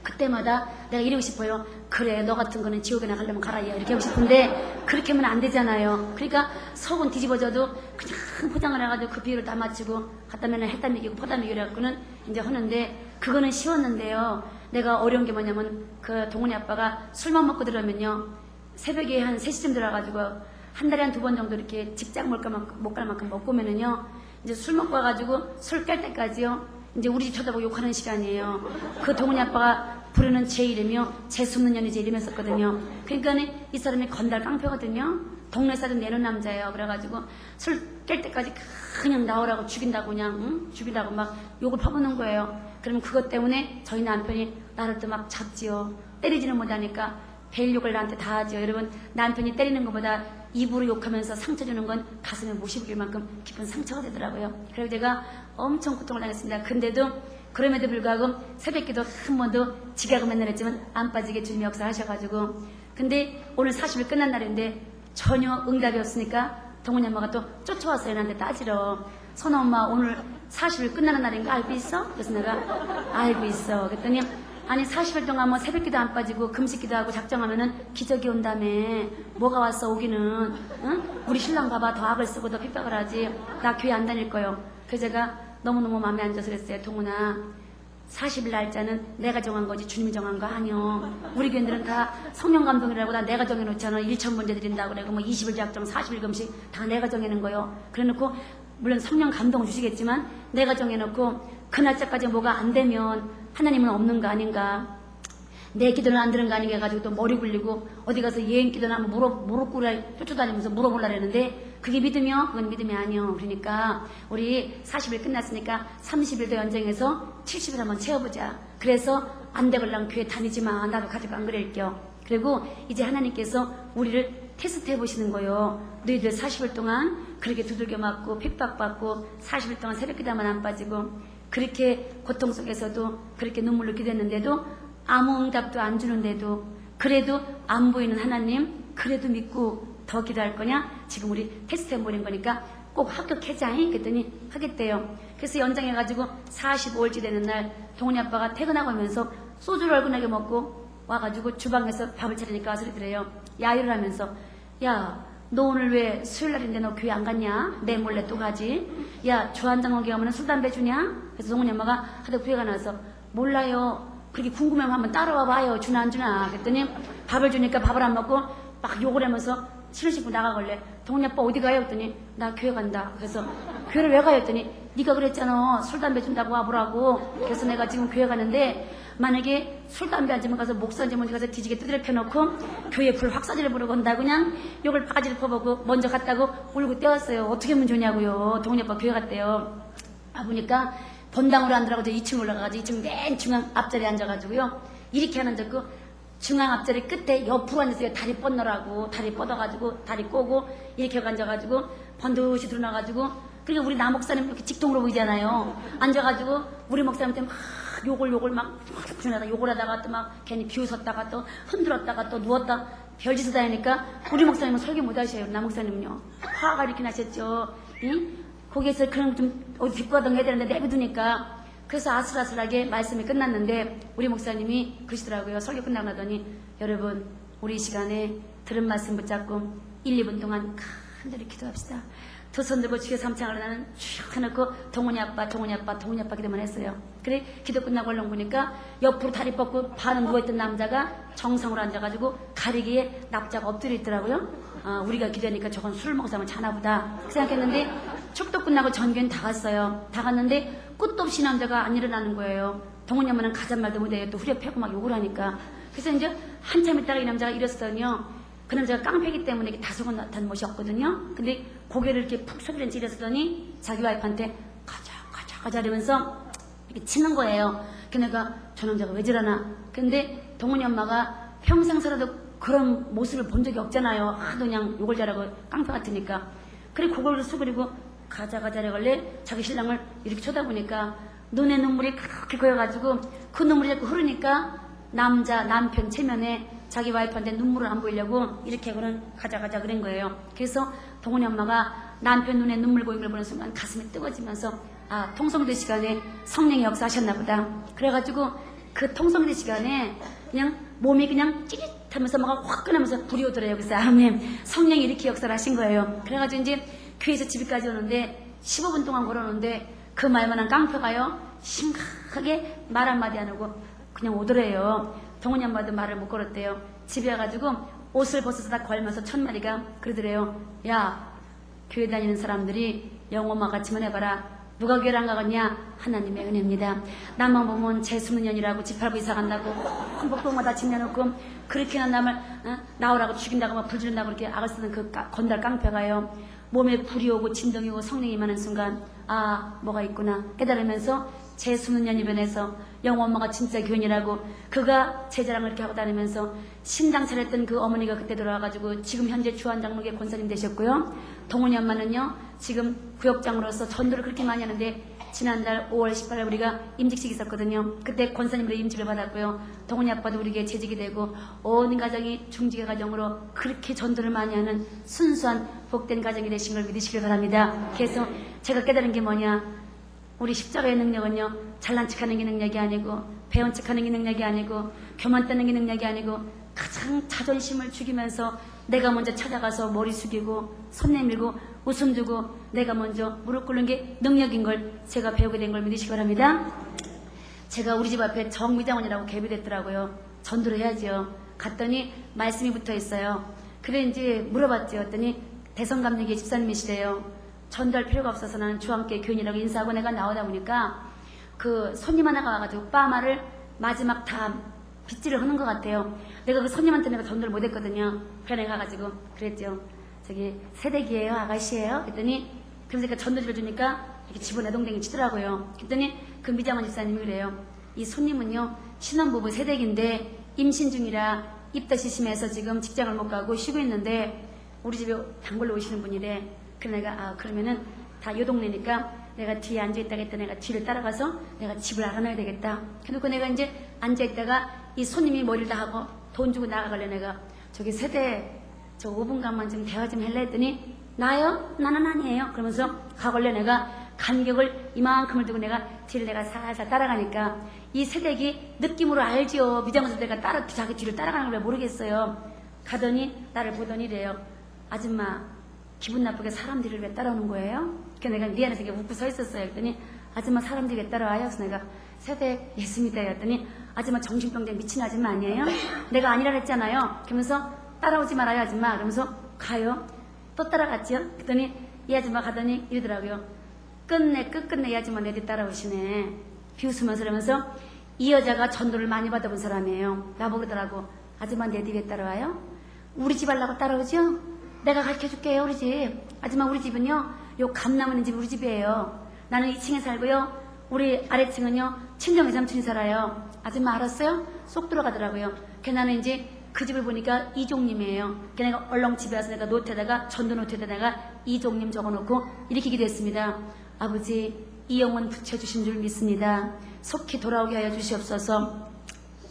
그때마다 내가 이러고 싶어요. 그래 너 같은 거는 지옥에나 가려면 가라 이렇게 하고 싶은데 그렇게 하면 안 되잖아요. 그러니까 속은 뒤집어져도 그냥 포장을 해가지고 그 비율을 다 맞추고 갖다 맨날 했다 먹이고 퍼다 먹이고 해갖고는 이제 하는데 그거는 쉬웠는데요. 내가 어려운 게 뭐냐면 그 동훈이 아빠가 술만 먹고 들어오면요. 새벽에 한 3시쯤 들어가가지고 한 달에 한 2번 정도 이렇게 직장 못 갈 만큼 먹고 오면은요. 이제 술 먹고 와가지고 술 깰 때까지요. 이제 우리 집 쳐다보고 욕하는 시간이에요. 그 동훈이 아빠가 부르는 제 이름이요. 재수없는 년이 제 이름이었거든요. 그러니까 이 사람이 건달 깡패거든요. 동네 사람 내는 남자예요. 그래가지고 술 깰 때까지 그냥 나오라고 죽인다고 그냥 응? 죽인다고 막 욕을 퍼붓는 거예요. 그러면 그것 때문에 저희 남편이 나를 또 막 잡지요. 때리지는 못하니까 벨 욕을 나한테 다 하죠. 여러분 남편이 때리는 것보다 입으로 욕하면서 상처 주는 건 가슴에 못이 박힐 만큼 깊은 상처가 되더라고요. 그래서 제가 엄청 고통을 당했습니다. 근데도 그럼에도 불구하고 새벽기도 한 번도 지각을 맨날 했지만 안 빠지게 주님이 역사하셔가지고 근데 오늘 40일 끝난 날인데 전혀 응답이 없으니까 동훈이 엄마가 또 쫓아왔어요. 나한테 따지러. 선아 엄마 오늘 40일 끝나는 날인 거 알고 있어? 그래서 내가 알고 있어. 그랬더니 아니 40일 동안 뭐 새벽기도 안 빠지고 금식기도 하고 작정하면은 기적이 온다며. 뭐가 왔어 오기는. 응? 우리 신랑 봐봐 더 악을 쓰고 더 핍박을 하지. 나 교회 안 다닐 거요. 그래서 제가 너무너무 마음에 안 져서 그랬어요. 동훈아 40일 날짜는 내가 정한 거지 주님이 정한 거 아니요. 우리 교인들은 다 성령 감동이라고 다 내가 정해놓잖아. 1,000번째 드린다고 그러고 뭐 20일 작정 40일 금식 다 내가 정해놓은 거요. 그래놓고 물론 성령 감동 주시겠지만 내가 정해놓고 그 날짜까지 뭐가 안 되면 하나님은 없는 거 아닌가. 내 기도는 안 들은 거 아닌가 해가지고 또 머리 굴리고 어디 가서 예행 기도나 무릎 꿇어 쫓아다니면서 물어보려고 했는데 그게 믿으며 그건 믿음이 아니요. 그러니까 우리 40일 끝났으니까 30일도 연장해서 70일 한번 채워보자. 그래서 안 되걸랑 교회 다니지 마. 나도 가지고 안 그럴게요. 그리고 이제 하나님께서 우리를 테스트 해보시는 거예요. 너희들 40일 동안 그렇게 두들겨 맞고 핍박받고 40일 동안 새벽기도만 안 빠지고 그렇게 고통 속에서도 그렇게 눈물로 기도했는데도 아무 응답도 안 주는데도 그래도 안 보이는 하나님 그래도 믿고 더 기도할 거냐? 지금 우리 테스트 해버린 거니까 꼭 합격해자잉? 그랬더니 하겠대요. 그래서 연장해가지고 45일째 되는 날 동훈이 아빠가 퇴근하고 오면서 소주를 얼큰하게 먹고 와가지고 주방에서 밥을 차리니까 소리더래요. 야유를 하면서 야 너 오늘 왜 수요일날인데 너 교회 안 갔냐? 내 몰래 또 가지. 야 조한장어기 가면 술 담배 주냐? 그래서 동훈이 엄마가 하도 후회가 나서 몰라요. 그렇게 궁금하면 한번 따라와 봐요. 주나 안 주나. 그랬더니 밥을 주니까 밥을 안 먹고 막 욕을 하면서 싫은 싶고 나가걸래. 동훈이 아빠 어디 가요? 했더니 나 교회 간다. 그래서 교회를 왜 가요? 했더니 네가 그랬잖아. 술 담배 준다고 와보라고. 그래서 내가 지금 교회 가는데 만약에 술 담배 안 주면 가서 목사님 먼저 가서 뒤지게 두드려 펴놓고 교회 불 확사지를 부르고 온다 그냥 욕을 바가지를 퍼보고 먼저 갔다고 울고 떼었어요. 어떻게 하면 좋냐고요. 동훈이 아빠 교회 갔대요. 보니까 본당으로 안 들어가서 2층 올라가가지고 2층 맨 중앙 앞자리에 앉아가지고요. 이렇게 하는 적고 중앙 앞자리 끝에 옆으로 앉았어요. 다리 뻗느라고. 다리 뻗어가지고 다리 꼬고 이렇게 앉아가지고 번듯이 드러나가지고 그러니까 우리 남목사님 이렇게 직통으로 보이잖아요. 앉아가지고 우리 목사님한테 막 욕을 막 욕을 하다가 또 막 괜히 비웃었다가 또 흔들었다가 또 누웠다 별짓을 다니니까 우리 목사님은 설교 못 하셔요. 남 목사님은요. 화가 이렇게 나셨죠. 응? 거기에서 그런 좀 어디 뒷과동 해야 되는데 내비두니까 그래서 아슬아슬하게 말씀이 끝났는데 우리 목사님이 그러시더라고요. 설교 끝나고 나더니 여러분 우리 이 시간에 들은 말씀 붙잡고 1, 2분 동안 간절히 기도합시다. 두 손 들고 주의 삼창을 나는 쭉 해놓고 동훈이 아빠 기도만 했어요. 그래 기도 끝나고 얼른 보니까 옆으로 다리 뻗고 반은 누워있던 남자가 정상으로 앉아가지고 가리기에 납자가 엎드려 있더라고요. 우리가 기도하니까 저건 술을 먹어서 하면 자나보다 그 생각했는데 축도 끝나고 전교는 다 갔어요. 다 갔는데 끝도 없이 남자가 안 일어나는 거예요. 동훈이 엄마는 가잔 말도 못해요. 또 후려 패고 막 욕을 하니까. 그래서 이제 한참 있다가 이 남자가 일었더니요. 그 남자가 깡패기 때문에 이렇게 다소간 나타난 못이었거든요. 근데 고개를 이렇게 푹 숙이면서 일었더니 자기 와이프한테 가자 이러면서 이렇게 치는 거예요. 그 내가 저 남자가 왜 저러나. 근데 동훈이 엄마가 평생 살아도 그런 모습을 본 적이 없잖아요. 하도 그냥 욕을 잘하고 깡패 같으니까. 그래 고개를 숙이고 가자 이러길래 자기 신랑을 이렇게 쳐다보니까 눈에 눈물이 그렇게 고여가지고 그 눈물이 자꾸 흐르니까 남편 체면에 자기 와이프한테 눈물을 안 보이려고 이렇게 가자 그런 거예요. 그래서 동훈이 엄마가 남편 눈에 눈물 고인 걸 보는 순간 가슴이 뜨거워지면서 통성대 시간에 성령이 역사하셨나 보다. 그래가지고 그 통성대 시간에 그냥 몸이 그냥 찌릿하면서 막 화끈하면서 불이 오더래요. 그래서 아멘. 성령이 이렇게 역사를 하신 거예요. 그래가지고 이제 교회에서 집까지 오는데 15분 동안 걸어오는데 그 말만한 깡패가요 심각하게 말 한마디 안 하고 그냥 오더래요. 동훈이 엄마도 말을 못 걸었대요. 집에 와가지고 옷을 벗어서 다 걸면서 첫마디가 그러더래요. 야, 교회 다니는 사람들이 영어만 같이만 해봐라. 누가 교회를 안 가겠냐? 하나님의 은혜입니다. 남만 보면 재수는년이라고 집팔고 이사 간다고 복도마다 집내놓고 그렇게나 남을 나오라고 죽인다고 막 불지른다고 그렇게 악을 쓰는 그 건달 깡패가요. 몸에 불이 오고 진동이 오고 성령이 임하는 순간 뭐가 있구나 깨달으면서 제 수능년이 변해서 영어 엄마가 진짜 교인이라고 그가 제 자랑을 이렇게 하고 다니면서 신당 차렸던 그 어머니가 그때 돌아와가지고 지금 현재 주한장로교 권사님 되셨고요. 동훈이 엄마는요 지금 구역장으로서 전도를 그렇게 많이 하는데 지난달 5월 18일 우리가 임직식이 있었거든요. 그때 권사님으로 임직을 받았고요. 동훈이 아빠도 우리에게 재직이 되고 온 가정이 중직의 가정으로 그렇게 전도를 많이 하는 순수한 복된 가정이 되신 걸 믿으시길 바랍니다. 그래서 제가 깨달은 게 뭐냐, 우리 십자가의 능력은요 잘난 척하는 게 능력이 아니고 배운 척하는 게 능력이 아니고 교만 떠는 게 능력이 아니고 가장 자존심을 죽이면서 내가 먼저 찾아가서 머리 숙이고 손 내밀고 웃음 주고 내가 먼저 무릎 꿇는 게 능력인 걸 제가 배우게 된 걸 믿으시기 바랍니다. 제가 우리 집 앞에 정미장원이라고 개비됐더라고요. 전도를 해야죠. 갔더니 말씀이 붙어 있어요. 그래 이제 물어봤죠. 했더니 대성감리교회 집사님이시래요. 전도할 필요가 없어서 나는 주한교회 교인이라고 인사하고 내가 나오다 보니까 그 손님 하나가 와가지고 빠마를 마지막 다 빗질을 하는 것 같아요. 내가 그 손님한테 내가 전도를 못했거든요. 그래 내가 가가지고 그랬죠. 저기 새댁이에요? 아가씨예요? 그랬더니 그러니까 전도지를 주니까 이렇게 집어내동댕이 치더라고요. 그랬더니 그 미장원 집사님이 그래요. 이 손님은요 신혼부부 새댁인데 임신 중이라 입덧이 심해서 지금 직장을 못 가고 쉬고 있는데 우리 집에 단골로 오시는 분이래. 그래 내가 그러면은 다 요 동네니까 내가 뒤에 앉아있다가 했더니 내가 뒤를 따라가서 내가 집을 알아놔야 되겠다. 그래놓고 내가 이제 앉아있다가 이 손님이 머리를 다 하고 돈 주고 나가길래 내가 저기 세대 저 5분간만 좀 대화 좀 할래 했더니 나요? 나는 아니에요. 그러면서 가길래 내가 간격을 이만큼을 두고 내가 뒤를 내가 살살 따라가니까 이 세댁이 느낌으로 알죠. 미장원에서 내가 자기 뒤를 따라가는 걸 모르겠어요. 가더니 나를 보더니 이래요. 아줌마 기분 나쁘게 사람들을 왜 따라오는 거예요? 그래서 내가 미안해서 웃고 서 있었어요. 그랬더니 아줌마 사람들이 왜 따라와요? 그래서 내가 세대 예수입니다. 했더니 아줌마 정신병자 미친 아줌마 아니에요? 내가 아니라 했잖아요. 그러면서 따라오지 말아요 아줌마. 그러면서 가요. 또 따라갔죠. 그랬더니 이 아줌마 가더니 이러더라고요. 끝끝내 이 아줌마 내 뒤 따라오시네. 비웃으면서 그러면서 이 여자가 전도를 많이 받아본 사람이에요. 나보고 그러더라고. 아줌마 내 뒤에 따라와요? 우리 집 하려고 따라오죠? 내가 가르쳐줄게요. 우리 집. 아줌마 우리 집은요 요 감나무는 집 우리 집이에요. 나는 2층에 살고요 우리 아래층은요 친정외삼촌이 살아요. 아줌마 알았어요? 쏙 들어가더라고요. 그래서 나는 이제 그 집을 보니까 이종님이에요. 그래서 내가 얼렁 집에 와서 내가 노트에다가 전도 노트에다가 이종님 적어놓고 이렇게 기도했습니다. 아버지 이 영혼 붙여주신 줄 믿습니다. 속히 돌아오게 하여 주시옵소서.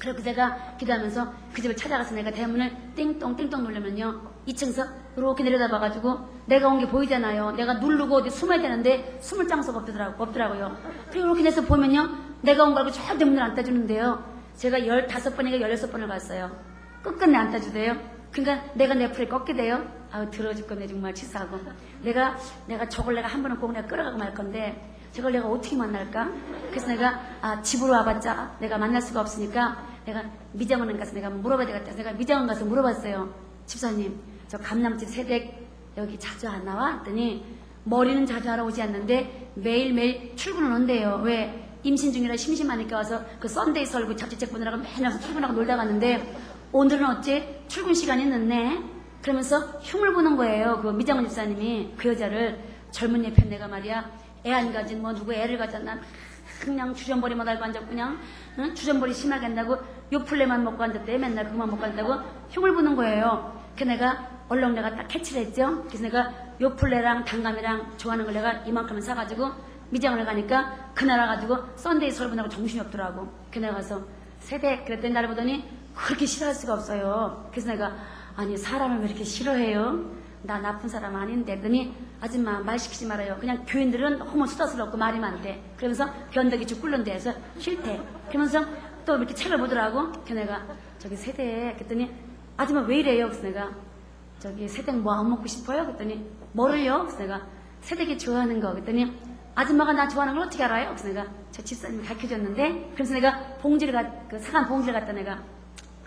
그래서 제가 기도하면서 그 집을 찾아가서 내가 대문을 띵동 누르면요 2층에서 이렇게 내려다봐가지고 내가 온 게 보이잖아요. 내가 누르고 어디 숨어야 되는데 숨을 장소가 없더라고요. 그리고 이렇게 돼서 보면요 내가 온 거 알고 절대 문을 안 따주는데요. 제가 15번인가 16번을 갔어요. 끝끝내 안 따주대요. 그러니까 내가 내 풀에 꺾게 돼요. 아우 들어 죽겠네 정말 치사하고. 내가 저걸 내가 한 번은 꼭 내가 끌어가고 말 건데 저걸 내가 어떻게 만날까? 그래서 내가 집으로 와봤자 내가 만날 수가 없으니까 내가 미장원 가서 내가 물어봐야 되겠다. 내가 미장원 가서 물어봤어요. 집사님 저 감남집 새댁 여기 자주 안 나와? 했더니 머리는 자주 하러 오지 않는데 매일매일 출근을 온대요. 왜? 임신 중이라 심심하니까 와서 그 썬데이 설교 잡지책 보느라고 맨날 출근하고 놀다 갔는데 오늘은 어째 출근 시간이 늦네? 그러면서 흉을 보는 거예요. 그 미장원 집사님이 그 여자를 젊은 예편 내가 말이야 애 안 가진 뭐 누구 애를 가졌나 그냥 주전벌이만 달고 앉았고 그냥 응? 주전벌이 심하게 한다고 요플레만 먹고 앉았대. 맨날 그것만 먹고 앉다고 흉을 보는 거예요. 그 내가 얼른 내가 딱 캐치를 했죠. 그래서 내가 요플레랑 단감이랑 좋아하는 걸 내가 이만큼을 사가지고 미장원을 가니까 그날 와가지고 썬데이 설교하고 정신이 없더라고. 그날 가서 세대 그랬더니 나를 보더니 그렇게 싫어할 수가 없어요. 그래서 내가 아니 사람을 왜 이렇게 싫어해요? 나 나쁜 사람 아닌데. 그러더니 아줌마 말 시키지 말아요. 그냥 교인들은 너무 수다스럽고 말이 많대. 그러면서 변덕이 쭉 끓는 데에서 싫대. 그러면서 또 이렇게 책을 보더라고. 그 내가 저기 세대 그랬더니 아줌마 왜 이래요? 그래서 내가 저기 세댁 뭐 안 먹고 싶어요? 그랬더니 뭐를요? 그래서 내가 세댁이 좋아하는 거. 그랬더니 아줌마가 나 좋아하는 걸 어떻게 알아요? 그래서 내가 저 집사님이 가르쳐줬는데 그래서 내가 그 사간 봉지를 갖다 내가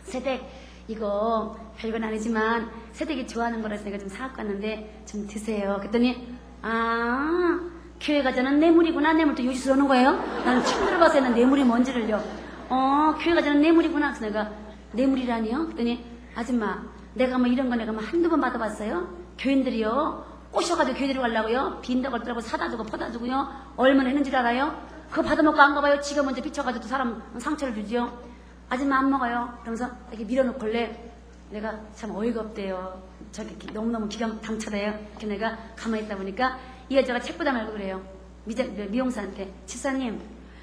세댁 이거 별건 아니지만 세댁이 좋아하는 거라서 내가 좀 사갖고 왔는데 좀 드세요. 그랬더니 교회 가자는 뇌물이구나. 뇌물도 요짓을 하는 거예요? 나는 처음 들어봐서는 뇌물이 뭔지를요. 교회 가자는 뇌물이구나. 그래서 내가 뇌물이라니요? 그랬더니 아줌마 내가 뭐 이런 거 내가 뭐 한두 번 받아봤어요? 교인들이요 꼬셔가지고 교회 들어가려고요 빈다고 들라고 사다 주고 퍼다 주고요 얼마나 했는 줄 알아요? 그거 받아먹고 안 가봐요? 지가 먼저 비춰가지고 또 사람 상처를 주지요. 아줌마 안 먹어요. 그러면서 이렇게 밀어놓길래 내가 참 어이가 없대요. 저기 너무너무 기가 당차대요. 이렇게 내가 가만히 있다 보니까 이 여자가 책보다 말고 그래요. 미용사한테 집사님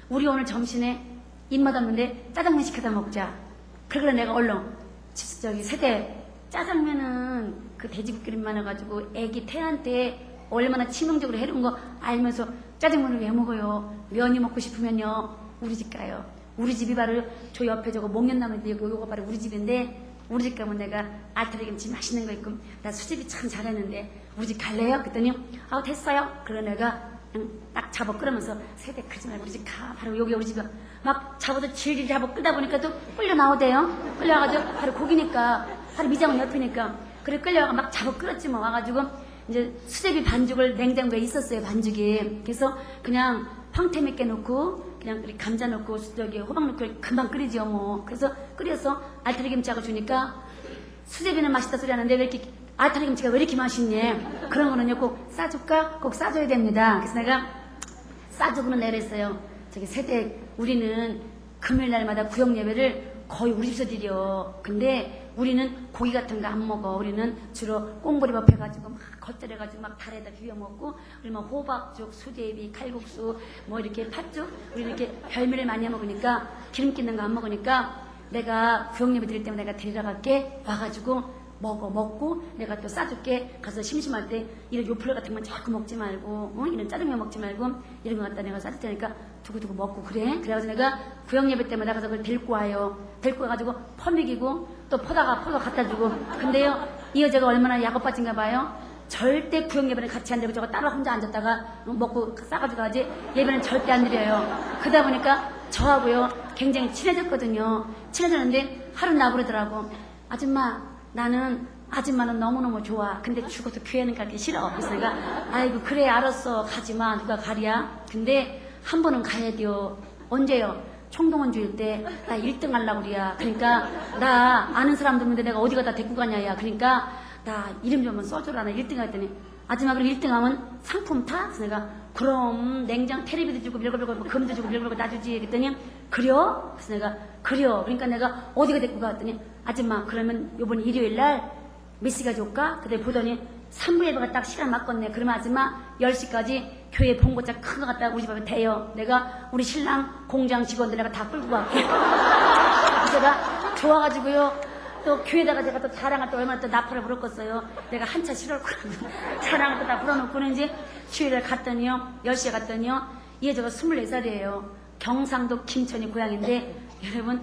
우리 오늘 점심에 입맛 없는데 짜장면 시켜다 먹자. 그러길래 내가 얼른 저기 세대 짜장면은 그 돼지국기름만 해가지고 애기 태한테 얼마나 치명적으로 해로운 거 알면서 짜장면을 왜 먹어요? 면이 먹고 싶으면요 우리 집 가요. 우리 집이 바로 저 옆에 저거 목련나무인데 요거 바로 우리 집인데 우리 집 가면 내가 알타리김치 맛있는 거 있고 나 수제비 참 잘했는데 우리 집 갈래요? 그랬더니 됐어요. 그래 내가 그냥 딱 잡아 끌으면서 세대 크지 말고 우리 집 가. 바로 여기 우리 집에 막 잡아도 질질 잡아 끄다 보니까 또 끌려 나오대요. 끌려와가지고 바로 고기니까 바로 미장원 옆이니까 그래 끌려와가 막 잡아 끌었지 뭐. 와가지고 이제 수제비 반죽을 냉장고에 있었어요. 반죽이. 그래서 그냥 황태 몇 개 넣고 그냥 감자 넣고 저기 호박 넣고 금방 끓이지요 뭐. 그래서 끓여서 알타리 김치하고 주니까 수제비는 맛있다 소리 하는데 왜 이렇게 알타리 김치가 왜 이렇게 맛있니? 그런 거는요 꼭 싸줄까? 꼭 싸줘야 됩니다. 그래서 내가 싸주고는 내렸어요. 저기 세대 우리는 금요일 날마다 구역 예배를 거의 우리 집에서 드려. 근데 우리는 고기 같은 거 안 먹어. 우리는 주로 꽁보리밥 해가지고 막 겉절해가지고 막 달에다 비벼 먹고 그리고 막 호박죽, 수제비, 칼국수 뭐 이렇게 팥죽 우리 이렇게 별미를 많이 먹으니까 기름기 있는 거 안 먹으니까 내가 구역 예배 드릴 때마다 내가 데리러 갈게. 와가지고 먹고 내가 또 싸줄게. 가서 심심할 때 이런 요플레 같은 건 자꾸 먹지 말고 이런 짜장면 먹지 말고 이런 거 갖다 내가 싸줄 테니까 두고두고 먹고 그래. 그래가지고 내가 구역 예배 때마다 가서 그걸 데리고 와요. 데리고 와가지고 퍼먹이고 또 퍼다가 갖다 주고. 근데요 이 여자가 얼마나 약오빠진가 봐요. 절대 구역 예배는 같이 안 되고 저거 따로 혼자 앉았다가 먹고 싸가지고 가지 예배는 절대 안 드려요. 그러다 보니까 저하고요 굉장히 친해졌거든요. 친해졌는데 하루 나부르더라고. 아줌마 나는 아줌마는 너무너무 좋아. 근데 죽어도 교회는 가기 싫어. 그래서 내가 아이고 그래 알았어 가지마. 누가 가랴. 근데 한 번은 가야 돼요. 언제요? 총동원 주일 때 나 1등 하려고 그래야. 그러니까 나 아는 사람도 없는데 내가 어디 가다 데리고 가냐야. 그러니까 나 이름 좀 써주라. 나 1등 했더니 아줌마 그럼 1등 하면 상품 타? 그래서 내가 그럼 냉장 테레비도 주고 별거 뭐 금도 주고 별거 놔주지. 그랬더니 그래요? 그래서 내가 그래요. 그러니까 내가 어디가 데리고 갔더니 아줌마 그러면 요번 일요일날 몇 시가 좋을까? 그때 보더니 3부 예배가 딱 시간 맞겠네. 그러면 아줌마 10시까지 교회 봉고차 큰 거 갖다 우리 집에 대요. 내가 우리 신랑 공장 직원들 내가 다 끌고 갈게. 제가 좋아가지고요. 또 교회다가 제가 또 자랑을 또 얼마나 또 나팔을 불었겠어요. 내가 한차 싫었거든요. 자랑을 또 다 불어놓고는 이제 주일에 갔더니요. 10시에 갔더니요. 이 여자가 24살이에요. 경상도 김천이 고향인데 여러분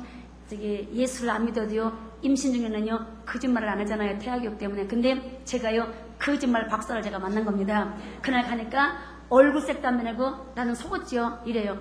저기 예수를 안 믿어도요. 임신 중에는요. 거짓말을 안 하잖아요. 태아교육 때문에. 근데 제가요. 거짓말 박사를 제가 만난 겁니다. 그날 가니까 얼굴색도 안 변하고 나는 속았지요. 이래요.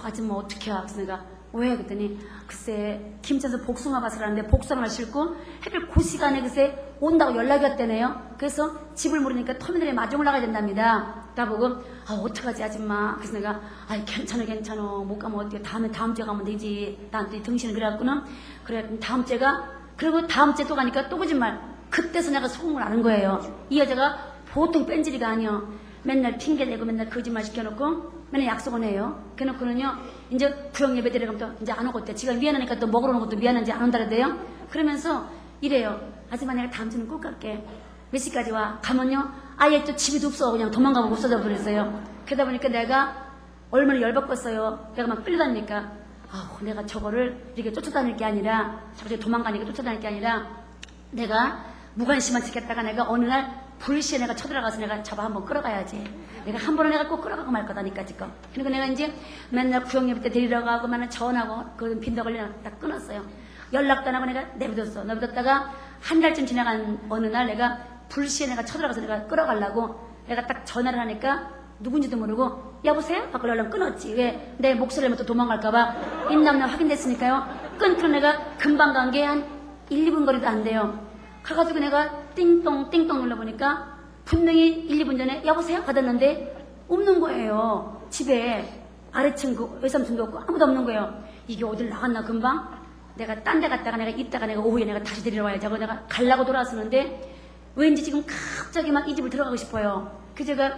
아줌마 어떻게 해? 그래서 내가 왜? 그랬더니 글쎄 김천에서 복숭아가 사라는데 복숭아를 싣고 해필 그 시간에 글쎄 온다고 연락이 왔대네요. 그래서 집을 모르니까 터미널에 마중 올라가야 된답니다. 나보고 어떡하지 아줌마. 그래서 내가 괜찮아 못 가면 어떻게 다음 주에 가면 되지. 나한테 등신을 그래갖고는 그래 다음 주가 그리고 다음 주에 또 가니까 또 거짓말. 그때서 내가 소금을 아는 거예요. 이 여자가 보통 뺀질이가 아니요. 맨날 핑계대고 맨날 거짓말 시켜놓고 맨날 약속을 해요. 그래놓고는요 이제 구역 예배 드리러 가면 또 이제 안 오겠대. 지가 미안하니까 또 먹으러 오는 것도 미안한지 안 온다래요. 그러면서 이래요. 아줌마 내가 다음 주는 꼭 갈게. 몇 시까지 와? 가면요 아예 또 집이도 없어. 그냥 도망가고 없어져 버렸어요. 그러다 보니까 내가 얼마나 열받겠어요. 내가 막 끌려다니니까 내가 저거를 이렇게 쫓아다닐 게 아니라 저렇게 도망가니까 쫓아다닐 게 아니라 내가 무관심한 척했다가 내가 어느 날 불시에 내가 쳐들어가서 내가 잡아 한번 끌어가야지. 내가 한 번은 내가 꼭 끌어가고 말 거다니까 지금. 그리고 내가 이제 맨날 구역예배 때 데리러 가고 맨날 전화하고 그 빈도 걸리나 딱 끊었어요. 연락도 안 하고 내가 내비뒀어. 내비뒀다가 한 달쯤 지나간 어느 날 내가 불시에 내가 쳐들어가서 내가 끌어가려고 내가 딱 전화를 하니까 누군지도 모르고 여보세요? 밖으로 연락 끊었지. 왜? 내 목소리를 또 도망갈까봐. 있나없나 확인됐으니까요. 끊고 내가 금방 간 게 한 1, 2분 거리도 안 돼요. 가가지고 내가 띵동 눌러보니까 분명히 1, 2분 전에 여보세요? 받았는데 없는 거예요. 집에 아래층 그 외삼층도 없고 아무도 없는 거예요. 이게 어딜 나갔나 금방? 내가 딴 데 갔다가 내가 이따가 내가 오후에 내가 다시 데리러 와야지 하고 내가 가려고 돌아왔었는데 왠지 지금 갑자기 막 이 집을 들어가고 싶어요. 그 제가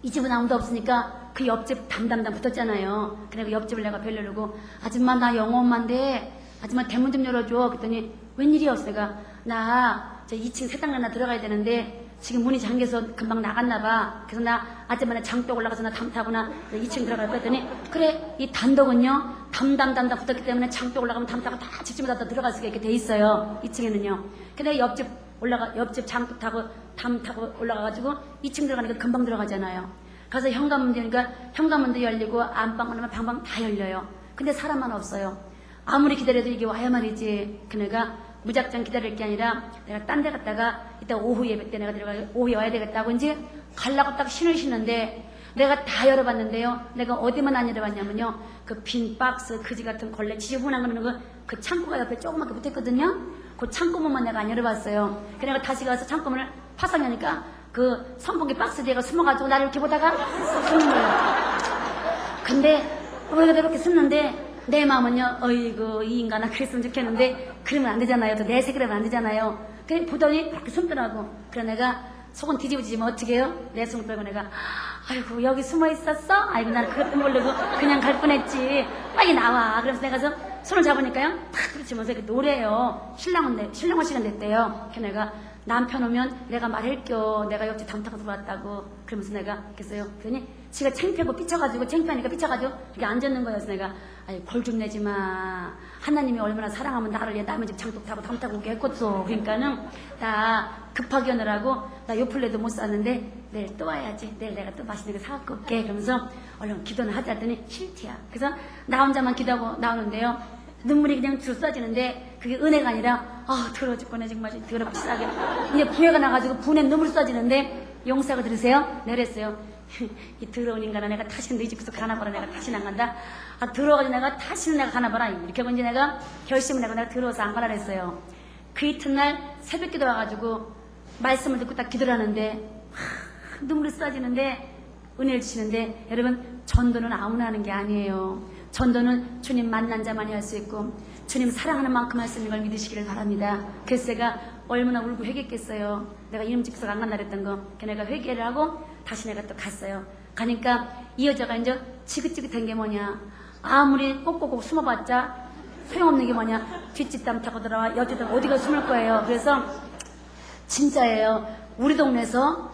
이 집은 아무도 없으니까 그 옆집 담담담 붙었잖아요. 그래서 옆집을 내가 벨려르고 아줌마 나 영어 엄마인데 아줌마 대문 좀 열어줘. 그랬더니 웬일이야? 내가 나 저 2층 세탁 하나 들어가야 되는데 지금 문이 잠겨서 금방 나갔나 봐. 그래서 나 아줌마는 장독 올라가서 나 담 타거나 2층 들어갈 거 했더니 그래 이 단독은요 담담 붙었기 때문에 장독 올라가면 담 타고 다 집집마다 다 들어갈 수가 있게 돼 있어요. 2층에는요. 근데 옆집 장독 타고 담 타고 올라가가지고 2층 들어가니까 금방 들어가잖아요. 가서 현관문 되니까 현관문도 열리고 안방문 하면 방방 다 열려요. 근데 사람만 없어요. 아무리 기다려도 이게 와야 말이지. 그네가 무작정 기다릴 게 아니라 내가 딴 데 갔다가 이따 오후 예배 때 내가 들어가 오후에 와야 되겠다고 이제 가려고 딱 신을 신는데 내가 다 열어봤는데요. 내가 어디만 안 열어봤냐면요. 그 빈 박스 그지 같은 걸레 지저분한 거는 그 창고가 옆에 조그맣게 붙었거든요. 그 창고문만 내가 안 열어봤어요. 그래 내가 다시 가서 창고문을 파상 여니까 그 선풍기 박스 뒤에가 숨어가지고 나를 이렇게 보다가 숨는 거예요. 근데 왜 그렇게 숨는데 내 마음은요, 어이구, 이 인간아, 그랬으면 좋겠는데, 그러면 안 되잖아요. 또 내색 그러면 안 되잖아요. 그래, 보더니 그렇게 숨더라고. 그래, 내가 속은 뒤집어지면 어떻게 해요? 내 숨을 빼고 내가, 아이고, 여기 숨어 있었어? 아이고, 나는 그것도 모르고 그냥 갈 뻔했지. 빨리 나와. 그래서 내가 손을 잡으니까요, 탁 그렇지면서 이렇게 노래요. 신랑은 시간 됐대요. 그래서 내가 남편 오면 내가 말할겨. 내가 옆집 담 타고 들어왔다고. 그러면서 내가 그랬어요. 그러니 지가 창피하고 창피하니까 삐쳐가지고 이렇게 앉았는 거예요. 그래서 내가 골 좀 내지 마. 하나님이 얼마나 사랑하면 나를 남의 집 장독 타고 담 타고 오게 했겠어. 그러니까는 나 급하게 오느라고 나 요플레도 못 샀는데 내일 또 와야지. 내일 내가 또 맛있는 거 사갖고 올게. 그러면서 얼른 기도는 하자 했더니 싫대야. 그래서 나 혼자만 기도하고 나오는데요. 눈물이 그냥 줄 쏴지는데 그게 은혜가 아니라 더러워 죽겠네 정말 더럽지싸게 이제 부해가 나가지고 분에 눈물 쏴지는데 용서하고 들으세요? 내랬어요. 이 더러운 인간아 내가 다시는 너희 집에서 가나봐라. 내가 다시는 안 간다. 더러워가지고 내가 다시는 내가 가나봐라. 이렇게 하고 이제 내가 결심을 하고 내가 더러워서 안 가라 그랬어요. 그 이튿날 새벽 기도 와가지고 말씀을 듣고 딱 기도를 하는데 눈물이 쏴지는데 은혜를 주시는데 여러분 전도는 아무나 하는 게 아니에요. 전도는 주님 만난 자만이 할 수 있고 주님 사랑하는 만큼 할 수 있는 걸 믿으시기를 바랍니다. 그래서 제가 얼마나 울고 회개했겠어요. 내가 이놈 집에서 안 간다 그랬던 거. 내가 회개를 하고 다시 내가 또 갔어요. 가니까 이 여자가 이제 지긋지긋한 게 뭐냐. 아무리 꼭꼭꼭 숨어봤자 소용없는 게 뭐냐. 뒷집 담 타고 들어와 옆집 담 어디가 숨을 거예요. 그래서 진짜예요. 우리 동네에서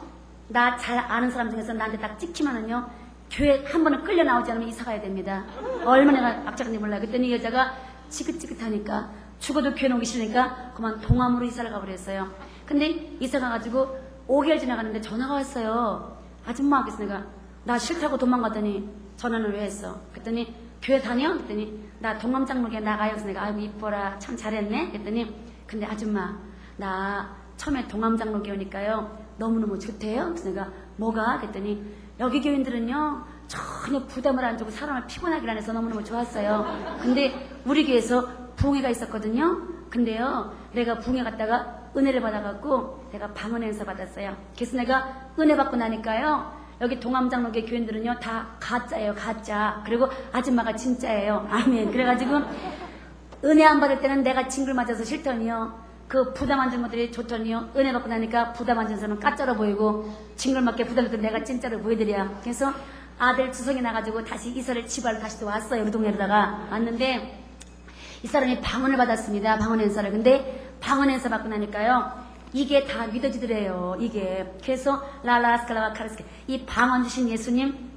나 잘 아는 사람 중에서 나한테 딱 찍히면은요. 교회 한 번은 끌려 나오지 않으면 이사 가야 됩니다. 얼마나 내가 악착한지 몰라요. 그랬더니 이 여자가 지긋지긋하니까 죽어도 교회 오기 싫으니까 그만 동암으로 이사를 가버렸어요. 근데 이사 가가지고 5개월 지나가는데 전화가 왔어요. 아줌마, 그래서 내가 나 싫다고 도망갔더니 전화는 왜 했어? 그랬더니 교회 다녀? 그랬더니 나 동암장로교회 나가요. 그래서 내가 아이고 이뻐라 참 잘했네. 그랬더니 근데 아줌마 나 처음에 동암장로교회 오니까요 너무너무 좋대요. 그래서 내가 뭐가? 그랬더니 여기 교인들은요 전혀 부담을 안 주고 사람을 피곤하게 안 해서 너무너무 좋았어요. 근데 우리 교회에서 부흥회가 있었거든요. 근데요 내가 부흥회 갔다가 은혜를 받아갖고 내가 방언 행사 받았어요. 그래서 내가 은혜 받고 나니까요 여기 동암장로교회 교인들은요 다 가짜예요. 가짜. 그리고 아줌마가 진짜예요. 아멘. 그래가지고 은혜 안 받을 때는 내가 징글 맞아서 싫더니요 그 부담 안 준 것들이 좋더니요 은혜 받고 나니까 부담 안 준 사람은 가짜로 보이고 징글 맞게 부담 줬던 내가 진짜로 보여드려. 그래서 아들 주성이 나가지고 다시 이사를 집안을 다시 또 왔어요. 우리 동네로다가 왔는데 이 사람이 방언을 받았습니다. 방언 행사를. 근데 방언 행사 받고 나니까요 이게 다 믿어지더래요. 이게. 그래서 라라스칼라와 카르스케 이 방언 주신 예수님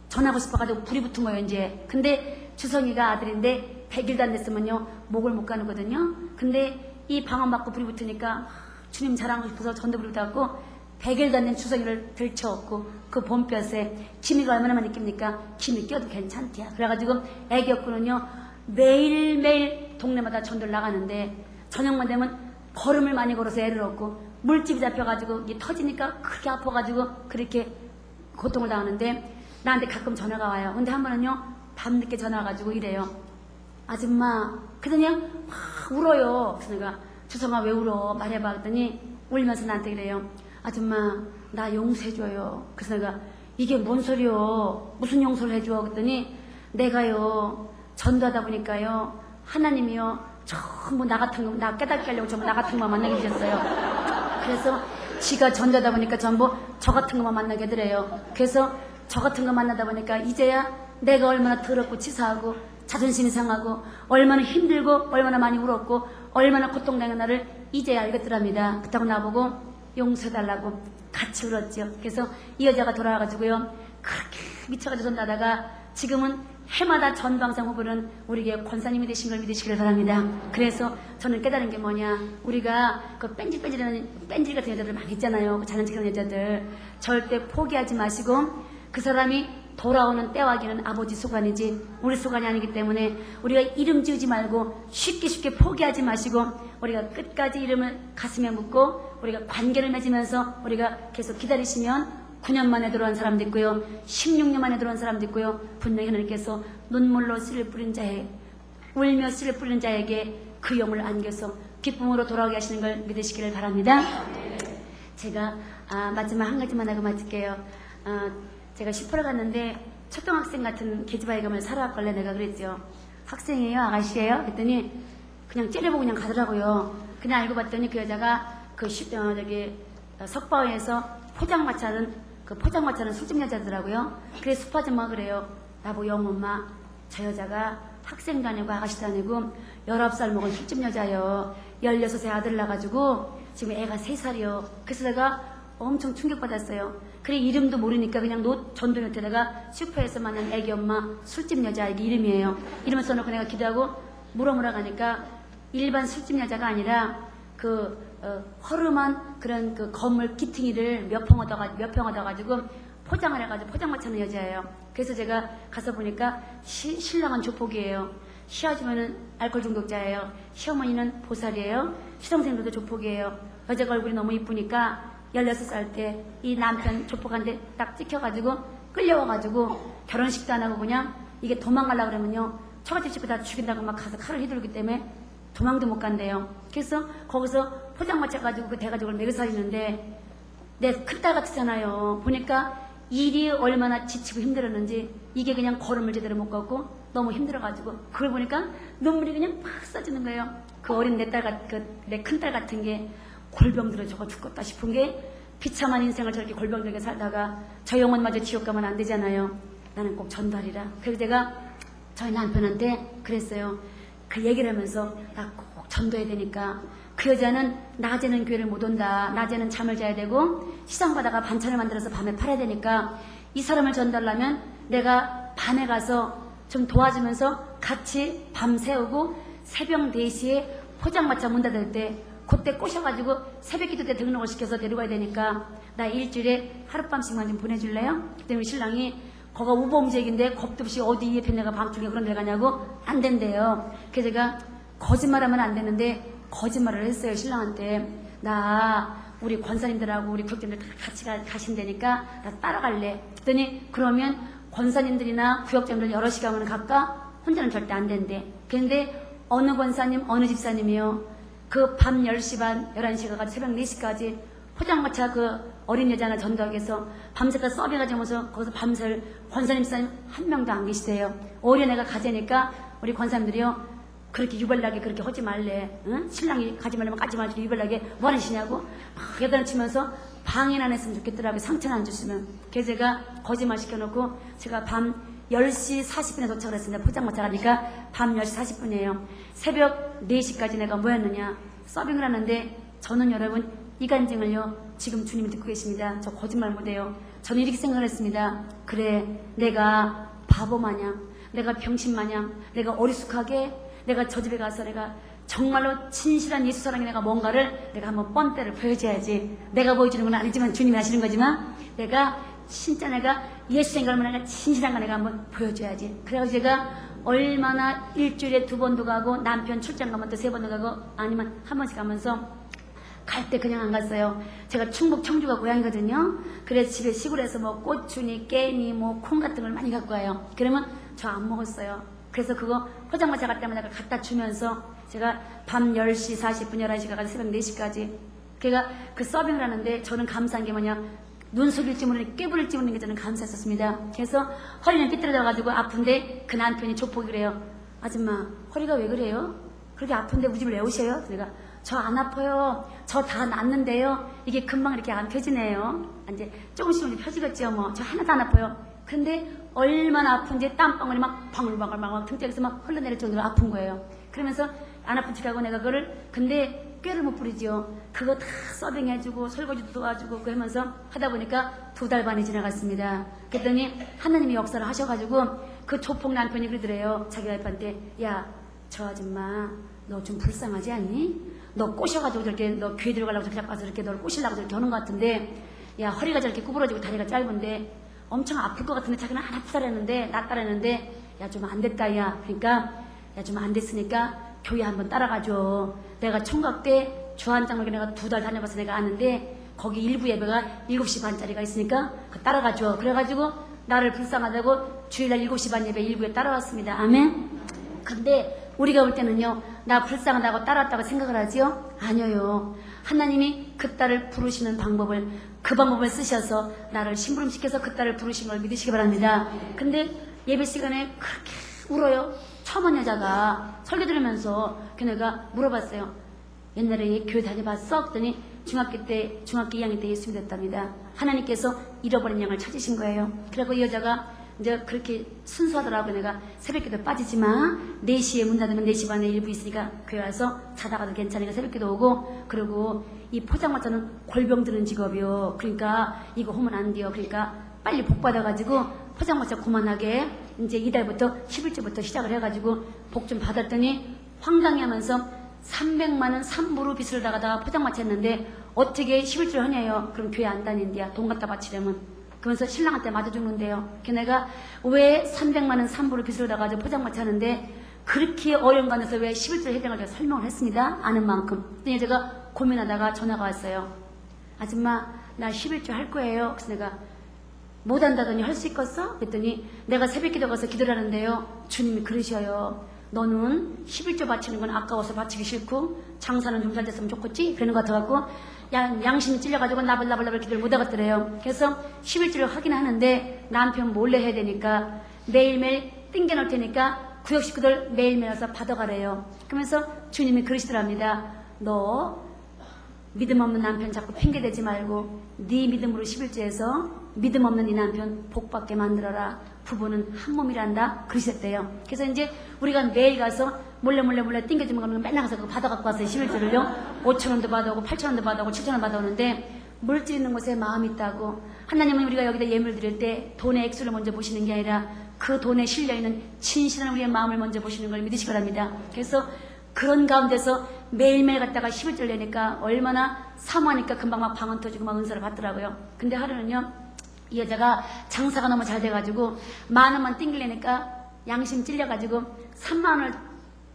전하고 싶어가지고 불이 붙은 거예요. 이제. 근데 주성이가 아들인데 100일도 안 됐으면요 목을 못 가누거든요. 근데 이 방언 받고 불이 붙으니까 주님 자랑하고 싶어서 전도 불이 붙었고 100일도 안 된 주성이를 들쳐왔고 그 봄볕에 기미가 얼마나 많이 느낍니까? 기미 껴도 괜찮대요. 그래가지고 애기 없고는요 매일매일 동네마다 전도를 나가는데 저녁만 되면 걸음을 많이 걸어서 애를 얻고 물집이 잡혀가지고 이게 터지니까 크게 아파가지고 그렇게 고통을 당하는데 나한테 가끔 전화가 와요. 근데 한 번은요 밤늦게 전화 와가지고 이래요. 아줌마 그러더니 막 울어요. 그래서 내가 주성아 왜 울어? 말해봐. 그랬더니 울면서 나한테 그래요. 아줌마 나 용서해줘요. 그래서 내가 이게 뭔 소리요? 무슨 용서를 해줘? 그랬더니 내가요 전도하다 보니까요 하나님이요 전부 나 같은 거 나 깨닫게 하려고 전부 나 같은 거만 만나게 되셨어요. 그래서 지가 전도하다 보니까 전부 저 같은 거만 만나게 되래요. 그래서 저 같은 거 만나다 보니까 이제야 내가 얼마나 더럽고 치사하고 자존심이 상하고 얼마나 힘들고 얼마나 많이 울었고 얼마나 고통당한 나를 이제야 알겠더랍니다. 그렇다고 나보고 용서해달라고 같이 울었죠. 그래서 이 여자가 돌아와가지고요 그렇게 미쳐가지고 전도하다가 지금은 해마다 전방상 후보는 우리에게 권사님이 되신 걸 믿으시길 바랍니다. 그래서 저는 깨달은 게 뭐냐, 우리가 그 뺀질 같은 여자들 많이 있잖아요. 그 자연스러운 여자들 절대 포기하지 마시고 그 사람이 돌아오는 때와기는 아버지 소관이지 우리 소관이 아니기 때문에 우리가 이름 지우지 말고 쉽게 포기하지 마시고 우리가 끝까지 이름을 가슴에 묻고 우리가 관계를 맺으면서 우리가 계속 기다리시면 9년 만에 들어온 사람도 있고요 16년 만에 들어온 사람도 있고요 분명히 하나님께서 눈물로 씨를 뿌린 자에 울며 씨를 뿌린 자에게 그 영을 안겨서 기쁨으로 돌아오게 하시는 걸 믿으시기를 바랍니다. 제가 마지막 한 가지만 하고 마칠게요. 제가 10%를 갔는데 초등학생 같은 계집아이 가면 살아왔걸래 내가 그랬죠. 학생이에요? 아가씨예요? 그랬더니 그냥 째려보고 그냥 가더라고요. 그냥 알고 봤더니 그 여자가 석바위에서 포장마차는 술집 여자더라고요. 그래서 수파점마 그래요. 나보고 영엄마 저 여자가 학생도 아니고 아가씨도 아니고 19살 먹은 술집 여자요. 16세 아들 낳아가지고 지금 애가 3살이요. 그래서 내가 엄청 충격받았어요. 그래 이름도 모르니까 그냥 전도노트에다가 슈퍼에서 만난 애기 엄마 술집 여자 이게 이름이에요. 이름을 써놓고 내가 기도하고 물어물어 가니까 일반 술집 여자가 아니라 허름한 그런 그 건물 기퉁이를 몇 평 얻어가지고 포장을 해가지고 포장마차는 여자예요. 그래서 제가 가서 보니까 신랑은 조폭이에요. 시아주머니는 알코올 중독자예요. 시어머니는 보살이에요. 시동생들도 조폭이에요. 여자가 얼굴이 너무 이쁘니까 16살 때 이 남편 조폭한테 딱 찍혀가지고 끌려와가지고 결혼식도 안 하고 그냥 이게 도망가려고 그러면요 처갓집 식구 다 죽인다고 막 가서 칼을 휘두르기 때문에 도망도 못 간대요. 그래서 거기서 포장마차 가지고 그 대가족을 먹여 살리는데 내 큰딸 같잖아요. 보니까 일이 얼마나 지치고 힘들었는지 이게 그냥 걸음을 제대로 못 걷고 너무 힘들어가지고 그걸 보니까 눈물이 그냥 팍 쏟아지는 거예요. 그 어린 내 큰딸 같은 게 골병들어 저거 죽겠다 싶은 게 비참한 인생을 저렇게 골병들게 살다가 저 영혼마저 지옥 가면 안 되잖아요. 나는 꼭 전달이라. 그래서 제가 저희 남편한테 그랬어요. 그 얘기를 하면서 나 꼭 전도해야 되니까 그 여자는 낮에는 교회를 못 온다. 낮에는 잠을 자야 되고 시장바다가 반찬을 만들어서 밤에 팔아야 되니까 이 사람을 전달하면 내가 밤에 가서 좀 도와주면서 같이 밤 새우고 새벽 4시에 포장마차 문 닫을 때 그때 꼬셔가지고 새벽기도 때 등록을 시켜서 데려가야 되니까 나 일주일에 하룻밤씩만 좀 보내줄래요? 그때 우리 신랑이 거가 우범지역인데 겁도 없이 어디 옆에 내가 밤중에 그런 데 가냐고 안 된대요. 그래서 제가 거짓말하면 안 되는데 거짓말을 했어요. 신랑한테. 나 우리 권사님들하고 우리 구역장들 같이 가신다니까 나 따라갈래. 그랬더니 그러면 권사님들이나 구역장들 여럿이 가면 갈까? 혼자는 절대 안 된대. 그런데 어느 권사님 어느 집사님이요. 그 밤 10시 반 11시 가가지고 새벽 4시까지 포장마차 그 어린 여자나 전도하기에서 밤새가 서빙하자면서 거기서 밤샐 권사님 집사님 한 명도 안 계시대요. 오히려 내가 가자니까 우리 권사님들이요. 그렇게 유별나게 그렇게 하지 말래. 응? 신랑이 가지 말라면 가지 말지 유별나게 뭐 하시냐고 막 여단치면서 방해는 안 했으면 좋겠더라고요. 상처는 안 줬으면. 그래서 제가 거짓말 시켜놓고 제가 밤 10시 40분에 도착을 했습니다. 포장마차 가니까 밤 10시 40분이에요. 새벽 4시까지 내가 뭐 했느냐. 서빙을 하는데 저는 여러분 이 간증을요. 지금 주님이 듣고 계십니다. 저 거짓말 못해요. 저는 이렇게 생각을 했습니다. 그래 내가 바보 마냥 내가 병신 마냥 내가 어리숙하게 내가 저 집에 가서 내가 정말로 진실한 예수 사랑에 내가 뭔가를 내가 한번 뻔때를 보여줘야지. 내가 보여주는 건 아니지만 주님이 하시는 거지만 내가 진짜 내가 예수 생각을 내가 진실한 거 내가 한번 보여줘야지. 그래가지고 제가 얼마나 일주일에 2번도 가고 남편 출장 가면 또 3번도 가고 아니면 한 번씩 가면서 갈 때 그냥 안 갔어요. 제가 충북 청주가 고향이거든요. 그래서 집에 시골에서 뭐 고추니 깨니 뭐 콩 같은 걸 많이 갖고 와요. 그러면 저 안 먹었어요. 그래서 그거 포장마차 갈 때마다 갖다 주면서 제가 밤 10시 40분 11시 가서 새벽 4시까지 그러니까 그 서빙을 하는데 저는 감사한 게 뭐냐 눈 속일지 모르는 깨부릴지 모르는 게 저는 감사했었습니다. 그래서 허리는 삐뚤어져가지고 아픈데 그 남편이 조폭이 그래요. 아줌마 허리가 왜 그래요? 그렇게 아픈데 우리 집을 왜 오셔요? 내가 저 안 아파요. 저 다 낫는데요. 이게 금방 이렇게 안 펴지네요. 이제 조금씩 펴지겠죠. 뭐 저 하나도 안 아파요. 근데 얼마나 아픈지 땀방울이 막 방울방울 등짝에서 막 흘러내릴 정도로 아픈 거예요. 그러면서 안 아픈 척하고 내가 그거를 근데 꾀를 못 부리죠. 그거 다 서빙해주고 설거지도 도와주고 그거 하면서 하다 보니까 2달 반이 지나갔습니다. 그랬더니 하나님이 역사를 하셔가지고 그 조폭 남편이 그러더래요. 자기 와이프한테 야 저 아줌마 너 좀 불쌍하지 않니? 너 꼬셔가지고 저렇게 너 교회 들어가려고 저렇게 가서 저렇게 너를 꼬시려고 저렇게 하는 것 같은데 야 허리가 저렇게 구부러지고 다리가 짧은데 엄청 아플 것 같은데 자기는 안 아프다랬는데 낫다랬는데 야 좀 안 됐다 야 그러니까 야 좀 안 됐으니까 교회 한번 따라가줘. 내가 총각 때 주한장로교 내가 2달 다녀봐서 내가 아는데 거기 일부 예배가 7시 반짜리가 있으니까 그 따라가줘. 그래가지고 나를 불쌍하다고 주일날 7시 반 예배 일부에 따라왔습니다. 아멘. 근데 우리가 볼 때는요 나 불쌍하다고 따라왔다고 생각을 하지요? 아니요. 하나님이 그 딸을 부르시는 방법을 그 방법을 쓰셔서 나를 심부름시켜서 그 딸을 부르신 걸 믿으시기 바랍니다. 근데 예배 시간에 그렇게 울어요. 처음 온 여자가 설교 들으면서 걔네가 물어봤어요. 옛날에 교회 다녀봤어? 그랬더니 중학교 2학년 때 예수 믿었답니다. 하나님께서 잃어버린 양을 찾으신 거예요. 그리고 이 여자가 이제 그렇게 순수하더라고. 내가 새벽기도 빠지지 마. 4시에 문 닫으면 4시 반에 일부 있으니까 교회 와서 자다가도 괜찮으니까 새벽기도 오고. 그리고 이 포장마차는 골병 드는 직업이요. 그러니까 이거 하면 안 돼요. 그러니까 빨리 복 받아가지고 포장마차 그만하게 이제 이달부터 11주부터 시작을 해가지고 복 좀 받았더니 황당해하면서 300만 원 3부로 빚을 나가다가 포장마차 했는데 어떻게 11주를 하냐요. 그럼 교회 안 다닌대야. 돈 갖다 바치려면. 그러면서 신랑한테 맞아 죽는데요. 걔네가 왜 300만 원 3부로 빚을 나가지고 포장마차 하는데 그렇게 어려운 관에서 왜 11주 해야 되는 걸 제가 설명을 했습니다. 아는 만큼. 그랬더니 제가 고민하다가 전화가 왔어요. 아줌마 나 11주 할 거예요. 그래서 내가 못 한다더니 할 수 있겠어? 그랬더니 내가 새벽기도 가서 기도를 하는데요. 주님이 그러셔요. 너는 11조 바치는 건 아까워서 바치기 싫고 장사는 좀 잘 됐으면 좋겠지? 그러는 것 같아갖고 양심이 찔려가지고 나불나불 기도를 못 하겠더래요. 그래서 11조를 하긴 하는데 남편 몰래 해야 되니까 매일매일 띵겨놓을 테니까 구역 식구들 매일매일 와서 받아가래요. 그러면서 주님이 그러시더랍니다. 너 믿음 없는 남편 자꾸 핑계대지 말고 네 믿음으로 11조에서 믿음 없는 네 남편 복받게 만들어라. 부부는 한 몸이란다. 그러셨대요. 그래서 이제 우리가 매일 가서 몰래 띵겨주면 거는 맨날 가서 그거 받아갖고 왔어요. 11조를요. 5,000원도 받아오고 8,000원도 받아오고 7,000원 받아오는데 물질 있는 곳에 마음이 있다고. 하나님은 우리가 여기다 예물 드릴 때 돈의 액수를 먼저 보시는 게 아니라 그 돈에 실려있는 진실한 우리의 마음을 먼저 보시는 걸 믿으시기 바랍니다. 그래서 그런 가운데서 매일매일 갔다가 11절 내니까 얼마나 사모하니까 금방 막 방언 터지고 막 은사를 받더라고요. 근데 하루는요, 이 여자가 장사가 너무 잘 돼가지고 10,000원만 띵기려니까 양심 찔려가지고 30,000원을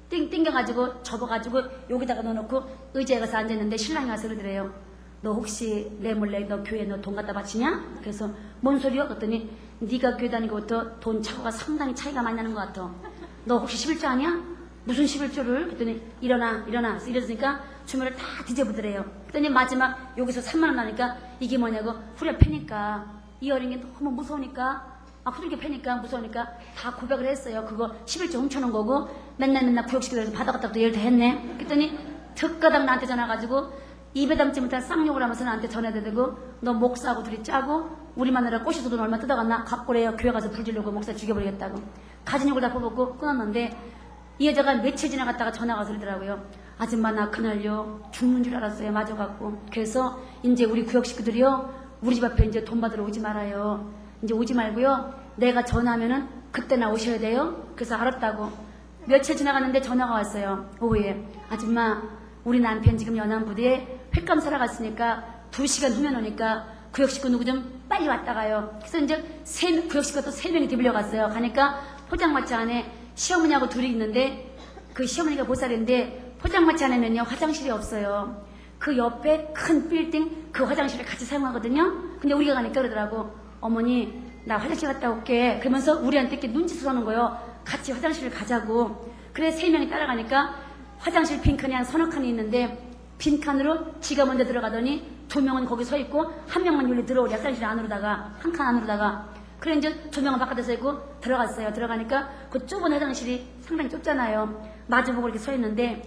띵겨가지고 접어가지고 여기다가 넣어놓고 의자에 가서 앉았는데 신랑이 와서 그러더래요. 너 혹시 내 몰래 너 교회에 너 돈 갖다 바치냐? 그래서 뭔 소리야? 그랬더니 네가 교회 다니고부터 돈 차고가 상당히 차이가 많이 나는 것 같아. 너 혹시 11조 아니야? 무슨 11조를? 그랬더니 일어나. 그래서 이랬으니까 주머니를 다 뒤져보더래요. 그랬더니 마지막 여기서 30,000원 나니까 이게 뭐냐고 후려 패니까 이 어린 게 너무 무서우니까 후들겨 패니까 무서우니까 다 고백을 했어요. 그거 11조 훔쳐놓은 거고 맨날 구역시켜서 받아갔다고 얘를 다 했네. 그랬더니 득가닥 나한테 전화가지고 입에 담지 못한 쌍욕을 하면서 나한테 전화대고 너 목사하고 둘이 짜고 우리 마누라 꼬셔서 돈 얼마 뜯어갔나? 갖고래요. 교회 가서 불지르고 목사 죽여버리겠다고 가진 욕을 다 퍼붓고 끊었는데 이 여자가 며칠 지나갔다가 전화가 와서 그러더라고요. 아줌마 나 그날요 죽는 줄 알았어요. 맞아갖고. 그래서 이제 우리 구역 식구들이요 우리 집 앞에 이제 돈 받으러 오지 말아요. 이제 오지 말고요 내가 전화하면은 그때나 오셔야 돼요. 그래서 알았다고. 며칠 지나갔는데 전화가 왔어요. 오후에. 아줌마 우리 남편 지금 연안부대에 횟감 사러 갔으니까 2시간 후면 오니까 구역 식구 누구 좀 빨리 왔다 가요. 그래서 이제 구역 식구가 또 3명이 뒤빌려 갔어요. 가니까 포장마차 안에 시어머니하고 둘이 있는데 그 시어머니가 보살인데 포장마차 안에는요 화장실이 없어요. 그 옆에 큰 빌딩 그 화장실을 같이 사용하거든요. 근데 우리가 가니까 그러더라고. 어머니 나 화장실 갔다 올게. 그러면서 우리한테 이렇게 눈짓을 하는 거예요. 같이 화장실을 가자고. 그래 3명이 따라가니까 화장실 빈칸이 한 서너 칸이 있는데 빈칸으로 지가 먼저 들어가더니 2명은 거기 서 있고 1명만 여기 들어오래. 화장실 안으로다가 한 칸 안으로다가. 그래 이제 2명은 바깥에 서 있고 들어갔어요. 들어가니까 그 좁은 화장실이 상당히 좁잖아요. 마주보고 이렇게 서 있는데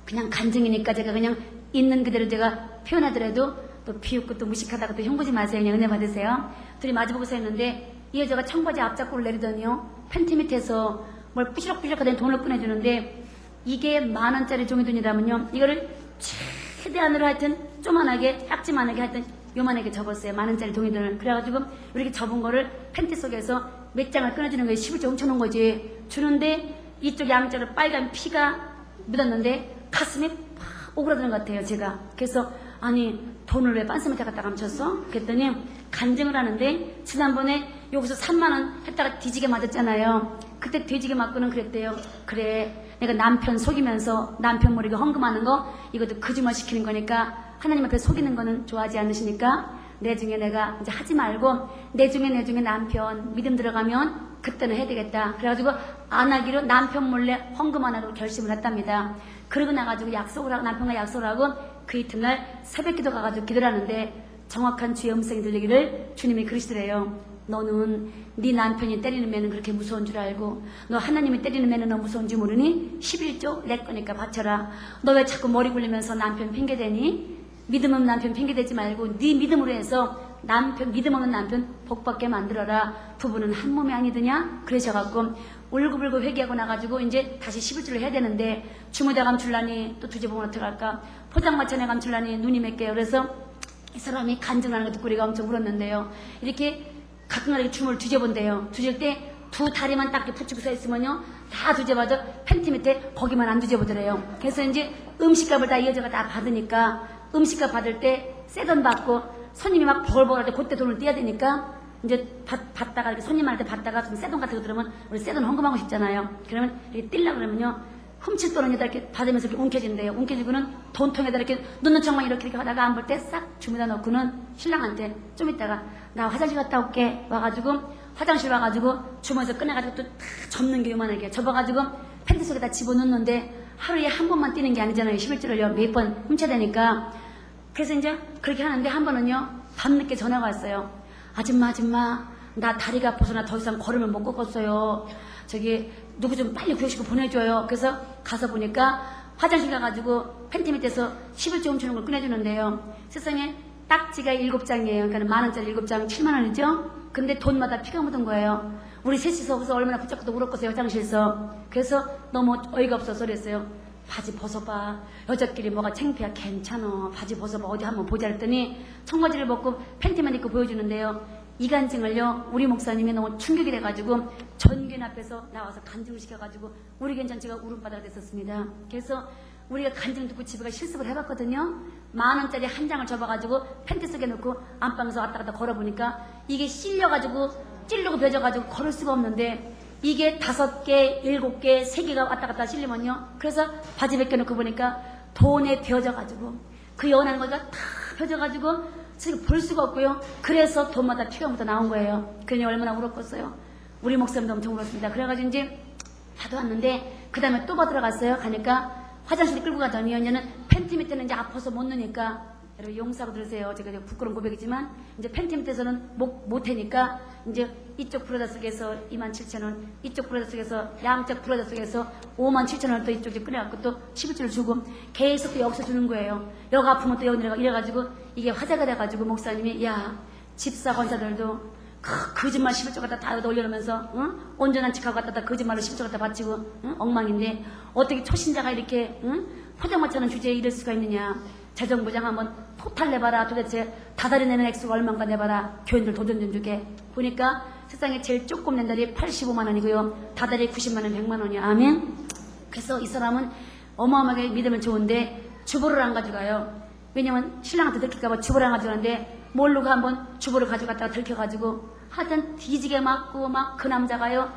그냥 간증이니까 제가 그냥 있는 그대로 제가 표현하더라도 또 비웃고 또 무식하다가 또 흉보지 마세요. 그냥 은혜 받으세요. 둘이 마주보고 서 있는데 이 여자가 청바지 앞자꾸를 내리더니요 팬티 밑에서 뭘 뿌시럭뿌시럭 하더니 돈을 꺼내주는데 이게 10,000원짜리 종이돈이라면요 이거를 최대한으로 하여튼 쪼만하게 약지만하게 하여튼 요만하게 접었어요. 10,000원짜리 종이돈을. 그래가지고 이렇게 접은 거를 팬티 속에서 몇 장을 꺼내주는 거예요. 11조 훔쳐놓은 거지. 주는데 이쪽 양쪽으로 빨간 피가 묻었는데 가슴에 팍 오그라드는 것 같아요. 제가. 그래서 아니 돈을 왜 빤스 밑에 갖다 감췄어? 그랬더니 간증을 하는데 지난번에 여기서 30,000원 했다가 뒤지게 맞았잖아요. 그때 뒤지게 맞고는 그랬대요. 그래 내가 남편 속이면서 남편 모르게 헌금하는 거 이것도 거짓말 시키는 거니까 하나님 앞에 속이는 거는 좋아하지 않으시니까 내중에 내가 이제 하지 말고 내중에 남편 믿음 들어가면 그때는 해야 되겠다. 그래가지고 안 하기로 남편 몰래 헌금 안 하기로 결심을 했답니다. 그러고 나가지고 약속을 하고 남편과 약속을 하고 그 이튿날 새벽기도 가가지고 기도를 하는데 정확한 주의 음성이 들리기를 주님이 그러시더래요. 너는 네 남편이 때리는 매는 그렇게 무서운 줄 알고 너 하나님이 때리는 매는 너무 무서운 줄 모르니 11조 내 거니까 바쳐라. 너 왜 자꾸 머리 굴리면서 남편 핑계대니? 믿음 없는 남편 핑계대지 말고 네 믿음으로 해서 믿음 없는 남편 복받게 만들어라. 부부는 한 몸이 아니더냐? 그러셔갖고 울고불고 회개하고 나가지고 이제 다시 11조를 해야 되는데 주무대 감출라니 또 두제보면 어떡할까? 포장마차에 감출라니 눈이 몇 개요. 그래서 이 사람이 간증하는 거 듣고 우리가 엄청 울었는데요. 이렇게 가끔가다 이렇게 주먹을 뒤져본대요. 뒤질 때 두 다리만 딱 이렇게 붙이고 서 있으면요 다 뒤져봐도 팬티 밑에 거기만 안 뒤져보더래요. 그래서 이제 음식값을 다 이 여자가 다 받으니까 음식값 받을 때 새 돈 받고 손님이 막 버글버글 할 때 그때 돈을 떼야 되니까 이제 받다가 이렇게 손님한테 받다가 좀 새 돈 같은 거 들으면 우리 새 돈 헌금하고 싶잖아요. 그러면 이렇게 떼려고 그러면요 훔칠 돈은 이렇게 받으면서 이렇게 움켜진대요. 움켜지고는 돈통에다 이렇게 넣는 척만 이렇게 하다가 안 볼 때 싹 주문다 놓고는 신랑한테 좀 있다가 나 화장실 갔다 올게 와가지고 화장실 와가지고 주머니에서 꺼내가지고 또 다 접는 게 요만하게 접어가지고 팬티 속에다 집어넣는데 하루에 한 번만 뛰는 게 아니잖아요. 11조를요 몇 번 훔쳐야 되니까. 그래서 이제 그렇게 하는데 한 번은요 밤늦게 전화가 왔어요. 아줌마 나 다리가 아파서 나 더 이상 걸음을 못 걷겠어요. 저기 누구 좀 빨리 구해시고 보내줘요. 그래서 가서 보니까 화장실 가가지고 팬티 밑에서 11조 훔치는 걸 꺼내주는데요. 세상에 딱지가 7장이에요. 그러니까 10,000원짜리 7장 70,000원이죠. 근데 돈마다 피가 묻은 거예요. 우리 셋이서 거기서 얼마나 붙잡고도 울었겠어요. 화장실에서. 그래서 너무 어이가 없어서 그랬어요. 바지 벗어봐. 여자끼리 뭐가 창피야. 괜찮아. 바지 벗어봐. 어디 한번 보자 했더니 청바지를 벗고 팬티만 입고 보여주는데요. 이 간증을요 우리 목사님이 너무 충격이 돼가지고 전교인 앞에서 나와서 간증을 시켜가지고 우리 교인 전체가 울음바다가 됐었습니다. 그래서 우리가 간증 듣고 집에 가 실습을 해봤거든요. 10,000원짜리 한 장을 접어가지고 팬티 속에 넣고 안방에서 왔다 갔다 걸어보니까 이게 실려가지고 찔르고 벼져가지고 걸을 수가 없는데 이게 5개, 7개, 3개가 왔다 갔다 실리면요. 그래서 바지 벗겨놓고 보니까 돈에 벼져가지고 그 연한 거가 다 벼져가지고 볼 수가 없고요. 그래서 돈마다 피가 나온 거예요. 그러니 얼마나 울었겠어요. 우리 목사님도 엄청 울었습니다. 그래가지고 이제 다도 왔는데 그 다음에 또 받으러 갔어요. 가니까 화장실에 끌고 가더니 언니는 팬티 밑에는 이제 아파서 못 넣으니까 여러분 용서하고 들으세요. 제가 부끄러운 고백이지만 이제 팬티 밑에서는 못해니까 이제 이쪽 브라자 속에서 27,000원, 이쪽 브라자 속에서 양쪽 브라자 속에서 57,000원을 또 이쪽에 꺼내갖고 또 11주를 주고 계속 또 여기서 주는 거예요. 여기 아프면 또 여기 내려가 이래가지고 이게 화제가 돼가지고 목사님이 야 집사 권사들도 거짓말 11조 갖다 다 올려놓으면서 응? 온전한 척하고 갖다 다 거짓말로 11조 갖다 바치고 응? 엉망인데 어떻게 초신자가 이렇게 응? 포장마차는 주제에 이럴 수가 있느냐. 재정부장 한번 토탈 내봐라. 도대체 다달이 내는 액수가 얼마인가 내봐라. 교인들 도전 좀 주게. 보니까 세상에 제일 조금 낸 달이 85만 원이고요. 다달이 90만 원, 100만 원이야. 아멘. 그래서 이 사람은 어마어마하게 믿으면 좋은데 주보를 안 가져가요. 왜냐면 신랑한테 들킬까봐 주보를 안 가져가는데 모르고 한번 주보를 가져갔다가 들켜가지고 하여튼 뒤지게 맞고 막 그 남자가요.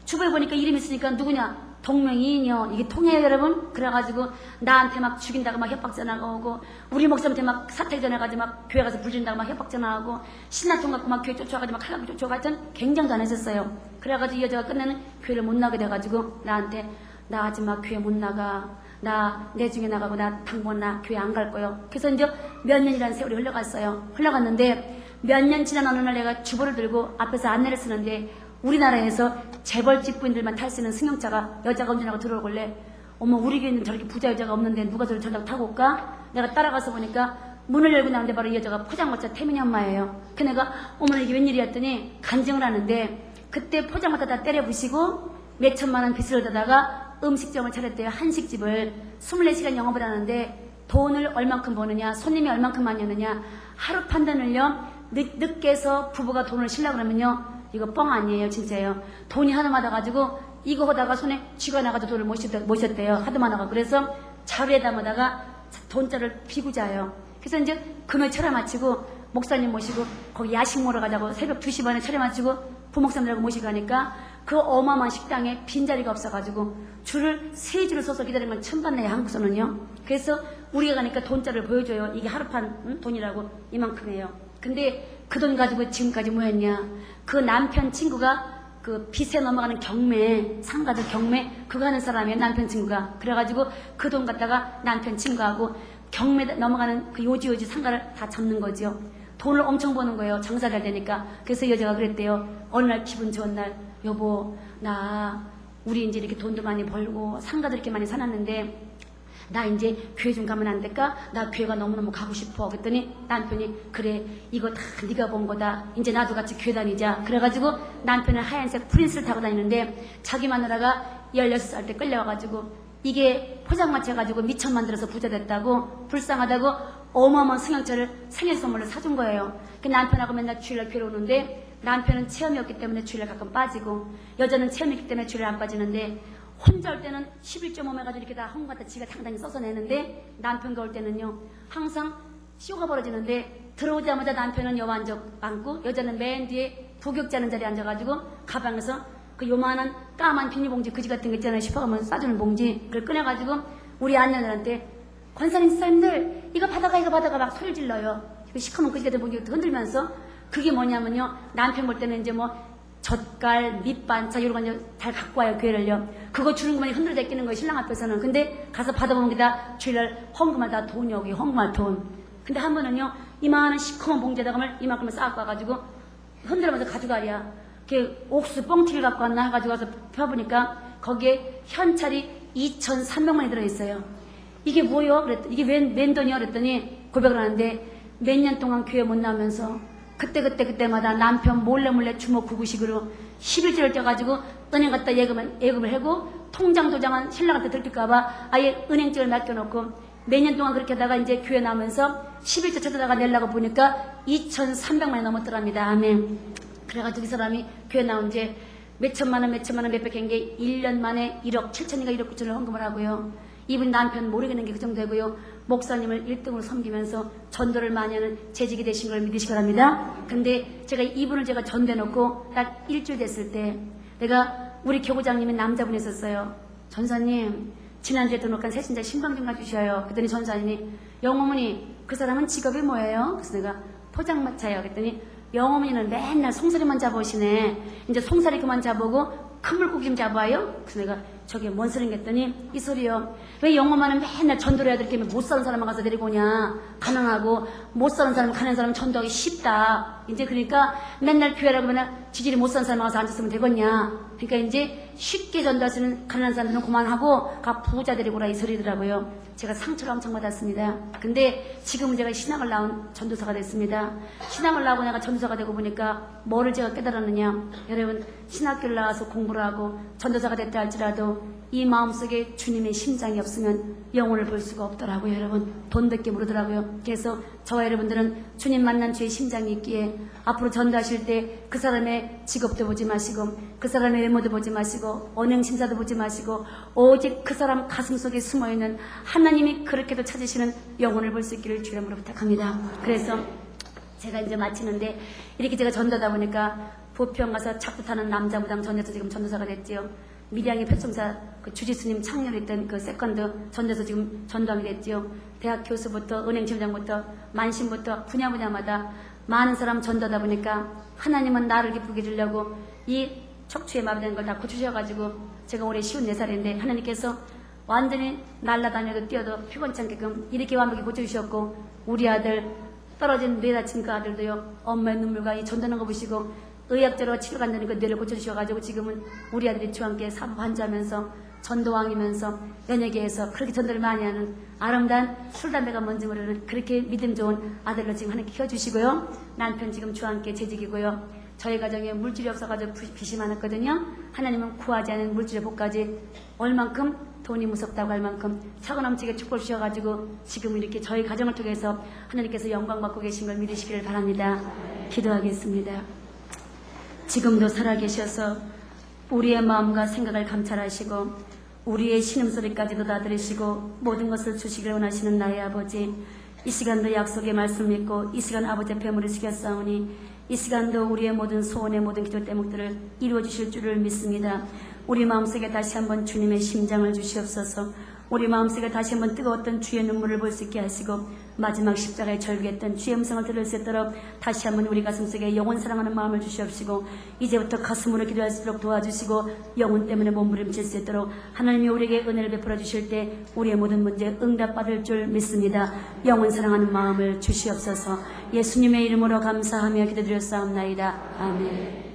주보에 보니까 이름이 있으니까 누구냐. 동명이인이요. 이게 통해요 여러분. 그래가지고 나한테 막 죽인다고 막 협박 전화가 오고 우리 목사한테 막 사퇴 전화가지고 막 교회 가서 불진다고 막 협박 전화하고 신나통 갖고 막 교회 쫓아가지고 막 칼같이 쫓아가 하여튼 굉장히 안 했었어요. 그래가지고 이 여자가 끝내는 교회를 못 나게 돼가지고 나한테 나 하지마 교회 못 나가. 나 내 중에 나가고 나 당분 나 교회 안 갈 거요. 그래서 이제 몇 년이라는 세월이 흘러갔어요. 흘러갔는데 몇 년 지난 어느 날 내가 주보를 들고 앞에서 안내를 쓰는데 우리나라에서 재벌집 부인들만 탈 수 있는 승용차가 여자가 운전하고 들어오길래 어머 우리 교회는 저렇게 부자 여자가 없는데 누가 저를 전당 타고 올까? 내가 따라가서 보니까 문을 열고 나오는데 바로 이 여자가 포장마차 태민이 엄마예요. 그 내가 어머 이게 웬일이야 했더니 간증을 하는데 그때 포장마차 다 때려 부시고 몇 천만 원 빚을 얻다가 음식점을 차렸대요. 한식집을 24시간 영업을 하는데 돈을 얼만큼 버느냐 손님이 얼만큼 많이 오느냐 하루 판단을요 늦게서 부부가 돈을 실려고 그러면요 이거 뻥 아니에요 진짜예요. 돈이 하도 많아가지고 이거 하다가 손에 쥐가 나가지고 돈을 모셨대요. 하도 많아가 그래서 자루에 담아다가 돈자를 피고 자요. 그래서 이제 금요일 철회 마치고 목사님 모시고 거기 야식 먹으러 가자고 새벽 2시 반에 철회 마치고 부목사님들하고 모시고 가니까 그 어마어마한 식당에 빈자리가 없어가지고 줄을 3줄을 서서 기다리는 건 처음 봤네요 한국에서는요. 그래서 우리가 가니까 돈자를 보여줘요. 이게 하루판 돈이라고 이만큼이에요. 근데 그 돈 가지고 지금까지 뭐 했냐. 그 남편 친구가 그 빚에 넘어가는 경매 상가들 경매 그거 하는 사람이에요. 남편 친구가. 그래가지고 그 돈 갖다가 남편 친구하고 경매 넘어가는 그 요지요지 상가를 다 잡는 거지요. 돈을 엄청 버는 거예요. 장사를 해야 되니까. 그래서 이 여자가 그랬대요. 어느 날 기분 좋은 날 여보 나 우리 이제 이렇게 돈도 많이 벌고 상가도 이렇게 많이 사놨는데 나 이제 교회 좀 가면 안 될까? 나 교회가 너무너무 가고 싶어. 그랬더니 남편이 그래 이거 다 네가 번 거다. 이제 나도 같이 교회 다니자. 그래가지고 남편은 하얀색 프린스를 타고 다니는데 자기 마누라가 16살 때 끌려와가지고 이게 포장마차 가지고 미천 만들어서 부자 됐다고 불쌍하다고 어마어마한 승용차를 생일 선물로 사준 거예요. 그 남편하고 맨날 주일날 교회 오는데 남편은 체험이 없기 때문에 주일날 가끔 빠지고 여자는 체험이 있기 때문에 주일날 안 빠지는데 혼자 올 때는 11.5 해가지고 이렇게 다 헌 것 같아 지가 당당히 써서 내는데 남편과 올 때는요 항상 쇼가 벌어지는데 들어오자마자 남편은 여와 앉고 여자는 맨 뒤에 부격자 하는 자리에 앉아가지고 가방에서 그 요만한 까만 비닐봉지 그지 같은 거 있잖아요. 슈퍼가면 싸주는 봉지 그걸 꺼내가지고 우리 아내들한테 권사님 스님들 이거 받아가 막 소리를 질러요. 시커먼 그지 같은 봉지 흔들면서 그게 뭐냐면요 남편 볼 때는 이제 뭐 젓갈, 밑반찬 이런 거 이제 잘 갖고 와요 교회를요. 그거 주는 것만이 흔들어 대끼는 거예요 신랑 앞에서는. 근데 가서 받아보면 다 주일날 헌금할 다 돈이 오기 헌금할 돈. 근데 한 번은요 이만한 시커먼 봉지에다가 이만큼을 쌓고 와가지고 흔들면서 가져가랴. 이렇게 옥수 뻥튀기 갖고 왔나 해가지고 와서 펴보니까 거기에 현찰이 2,300만이 들어있어요. 이게 뭐요? 그랬더니 이게 웬 돈이요? 그랬더니 고백을 하는데 몇 년 동안 교회 못 나오면서 그때마다 남편 몰래 주먹 구구식으로 11조를 떼가지고 은행 갖다 예금을 하고 통장 도장은 신랑한테 들킬까봐 아예 은행증을 맡겨놓고 몇 년 동안 그렇게 하다가 이제 교회 나오면서 11조 찾아다가 내려고 보니까 2,300만이 넘었더랍니다. 아멘. 그래가지고 이 사람이 교회 나온 지 몇천만 원, 몇백한 게 1년 만에 1억 7천인가 1억 9천을 헌금을 하고요. 이분 남편 모르겠는 게 그 정도 되고요. 목사님을 1등으로 섬기면서 전도를 많이 하는 재직이 되신 걸 믿으시기 바랍니다. 근데 제가 이분을 제가 전도해놓고 딱 일주일 됐을 때 내가 우리 교구장님이 남자분이 있었어요. 전사님, 지난주에 등록한 새신자 신방 좀 가주셔요. 그랬더니 전사님이 영어머니 그 사람은 직업이 뭐예요? 그래서 내가 포장마차예요. 그랬더니 영어머니는 맨날 송사리만 잡으시네. 이제 송사리 그만 잡으고 큰 물고기 좀 잡아요? 그래서 내가 저게 뭔 소리인가 했더니 이 소리요. 왜 영어만은 맨날 전도를 해야 될 게면 못 사는 사람만 가서 데리고 오냐. 가능하고 못 사는 사람 가는 사람 전도하기 쉽다. 이제 그러니까 맨날 교회라고 하면 지질이 못 사는 사람 가서 앉았으면 되겠냐. 그러니까 이제 쉽게 전도하시는 가난한 사람들은 그만하고 가 부자 데리고 오라 이 소리더라고요. 제가 상처를 엄청 받았습니다. 근데 지금은 제가 신학을 나온 전도사가 됐습니다. 신학을 나오고 내가 전도사가 되고 보니까 뭐를 제가 깨달았느냐. 여러분 신학교를 나와서 공부를 하고 전도사가 됐다 할지라도 이 마음속에 주님의 심장이 없으면 영혼을 볼 수가 없더라고요. 여러분 돈밖에 모르더라고요. 그래서 저와 여러분들은 주님 만난 주의 심장이 있기에 앞으로 전도하실 때 그 사람의 직업도 보지 마시고 그 사람의 외모도 보지 마시고 언행 심사도 보지 마시고 오직 그 사람 가슴속에 숨어있는 하나님이 그렇게도 찾으시는 영혼을 볼 수 있기를 주의 이름으로 부탁합니다. 그래서 제가 이제 마치는데 이렇게 제가 전도하다 보니까 부평 가서 작두 타는 남자 무당 전도에서 지금 전도사가 됐지요. 밀양의 표청사 그 주지스님 창렬했던 그 세컨드 전도에서 지금 전도하게 됐지요. 대학 교수부터 은행팀장부터 만신부터 분야마다 많은 사람 전도하다 보니까 하나님은 나를 기쁘게 해주려고 이 척추에 마비되는 걸 다 고쳐주셔가지고 제가 올해 54살인데 하나님께서 완전히 날아다녀도 뛰어도 피곤치 않게끔 이렇게 완벽히 고쳐주셨고 우리 아들 떨어진 뇌 다친 그 아들도요. 엄마의 눈물과 이 전도하는 거 보시고 의학적으로 치료가 안 되는 그 뇌를 고쳐주셔가지고 지금은 우리 아들이 저와 함께 사법 환자하면서 전도왕이면서 연예계에서 그렇게 전도를 많이 하는 아름다운 술, 담배가 뭔지 모르는 그렇게 믿음 좋은 아들로 지금 하나님 키워주시고요. 남편 지금 저와 함께 재직이고요. 저희 가정에 물질이 없어가지고 빚이 많았거든요. 하나님은 구하지 않은 물질의 복까지 얼만큼 돈이 무섭다고 할 만큼 차고 넘치게 축복을 주셔가지고 지금 이렇게 저희 가정을 통해서 하나님께서 영광 받고 계신 걸 믿으시기를 바랍니다. 기도하겠습니다. 지금도 살아계셔서 우리의 마음과 생각을 감찰하시고 우리의 신음소리까지도 다 들으시고 모든 것을 주시기를 원하시는 나의 아버지, 이 시간도 약속의 말씀 믿고 이 시간 아버지 앞에 무릎 숙였사오니 이 시간도 우리의 모든 소원의 모든 기도 대목들을 이루어 주실 줄을 믿습니다. 우리 마음속에 다시 한번 주님의 심장을 주시옵소서. 우리 마음속에 다시 한번 뜨거웠던 주의 눈물을 볼 수 있게 하시고 마지막 십자가에 절규했던 주의 음성을 들을 수 있도록 다시 한번 우리 가슴속에 영원 사랑하는 마음을 주시옵시고 이제부터 가슴으로 기도할 수 있도록 도와주시고 영혼 때문에 몸부림칠 수 있도록 하나님이 우리에게 은혜를 베풀어 주실 때 우리의 모든 문제 응답받을 줄 믿습니다. 영원 사랑하는 마음을 주시옵소서. 예수님의 이름으로 감사하며 기도드렸사옵나이다. 아멘.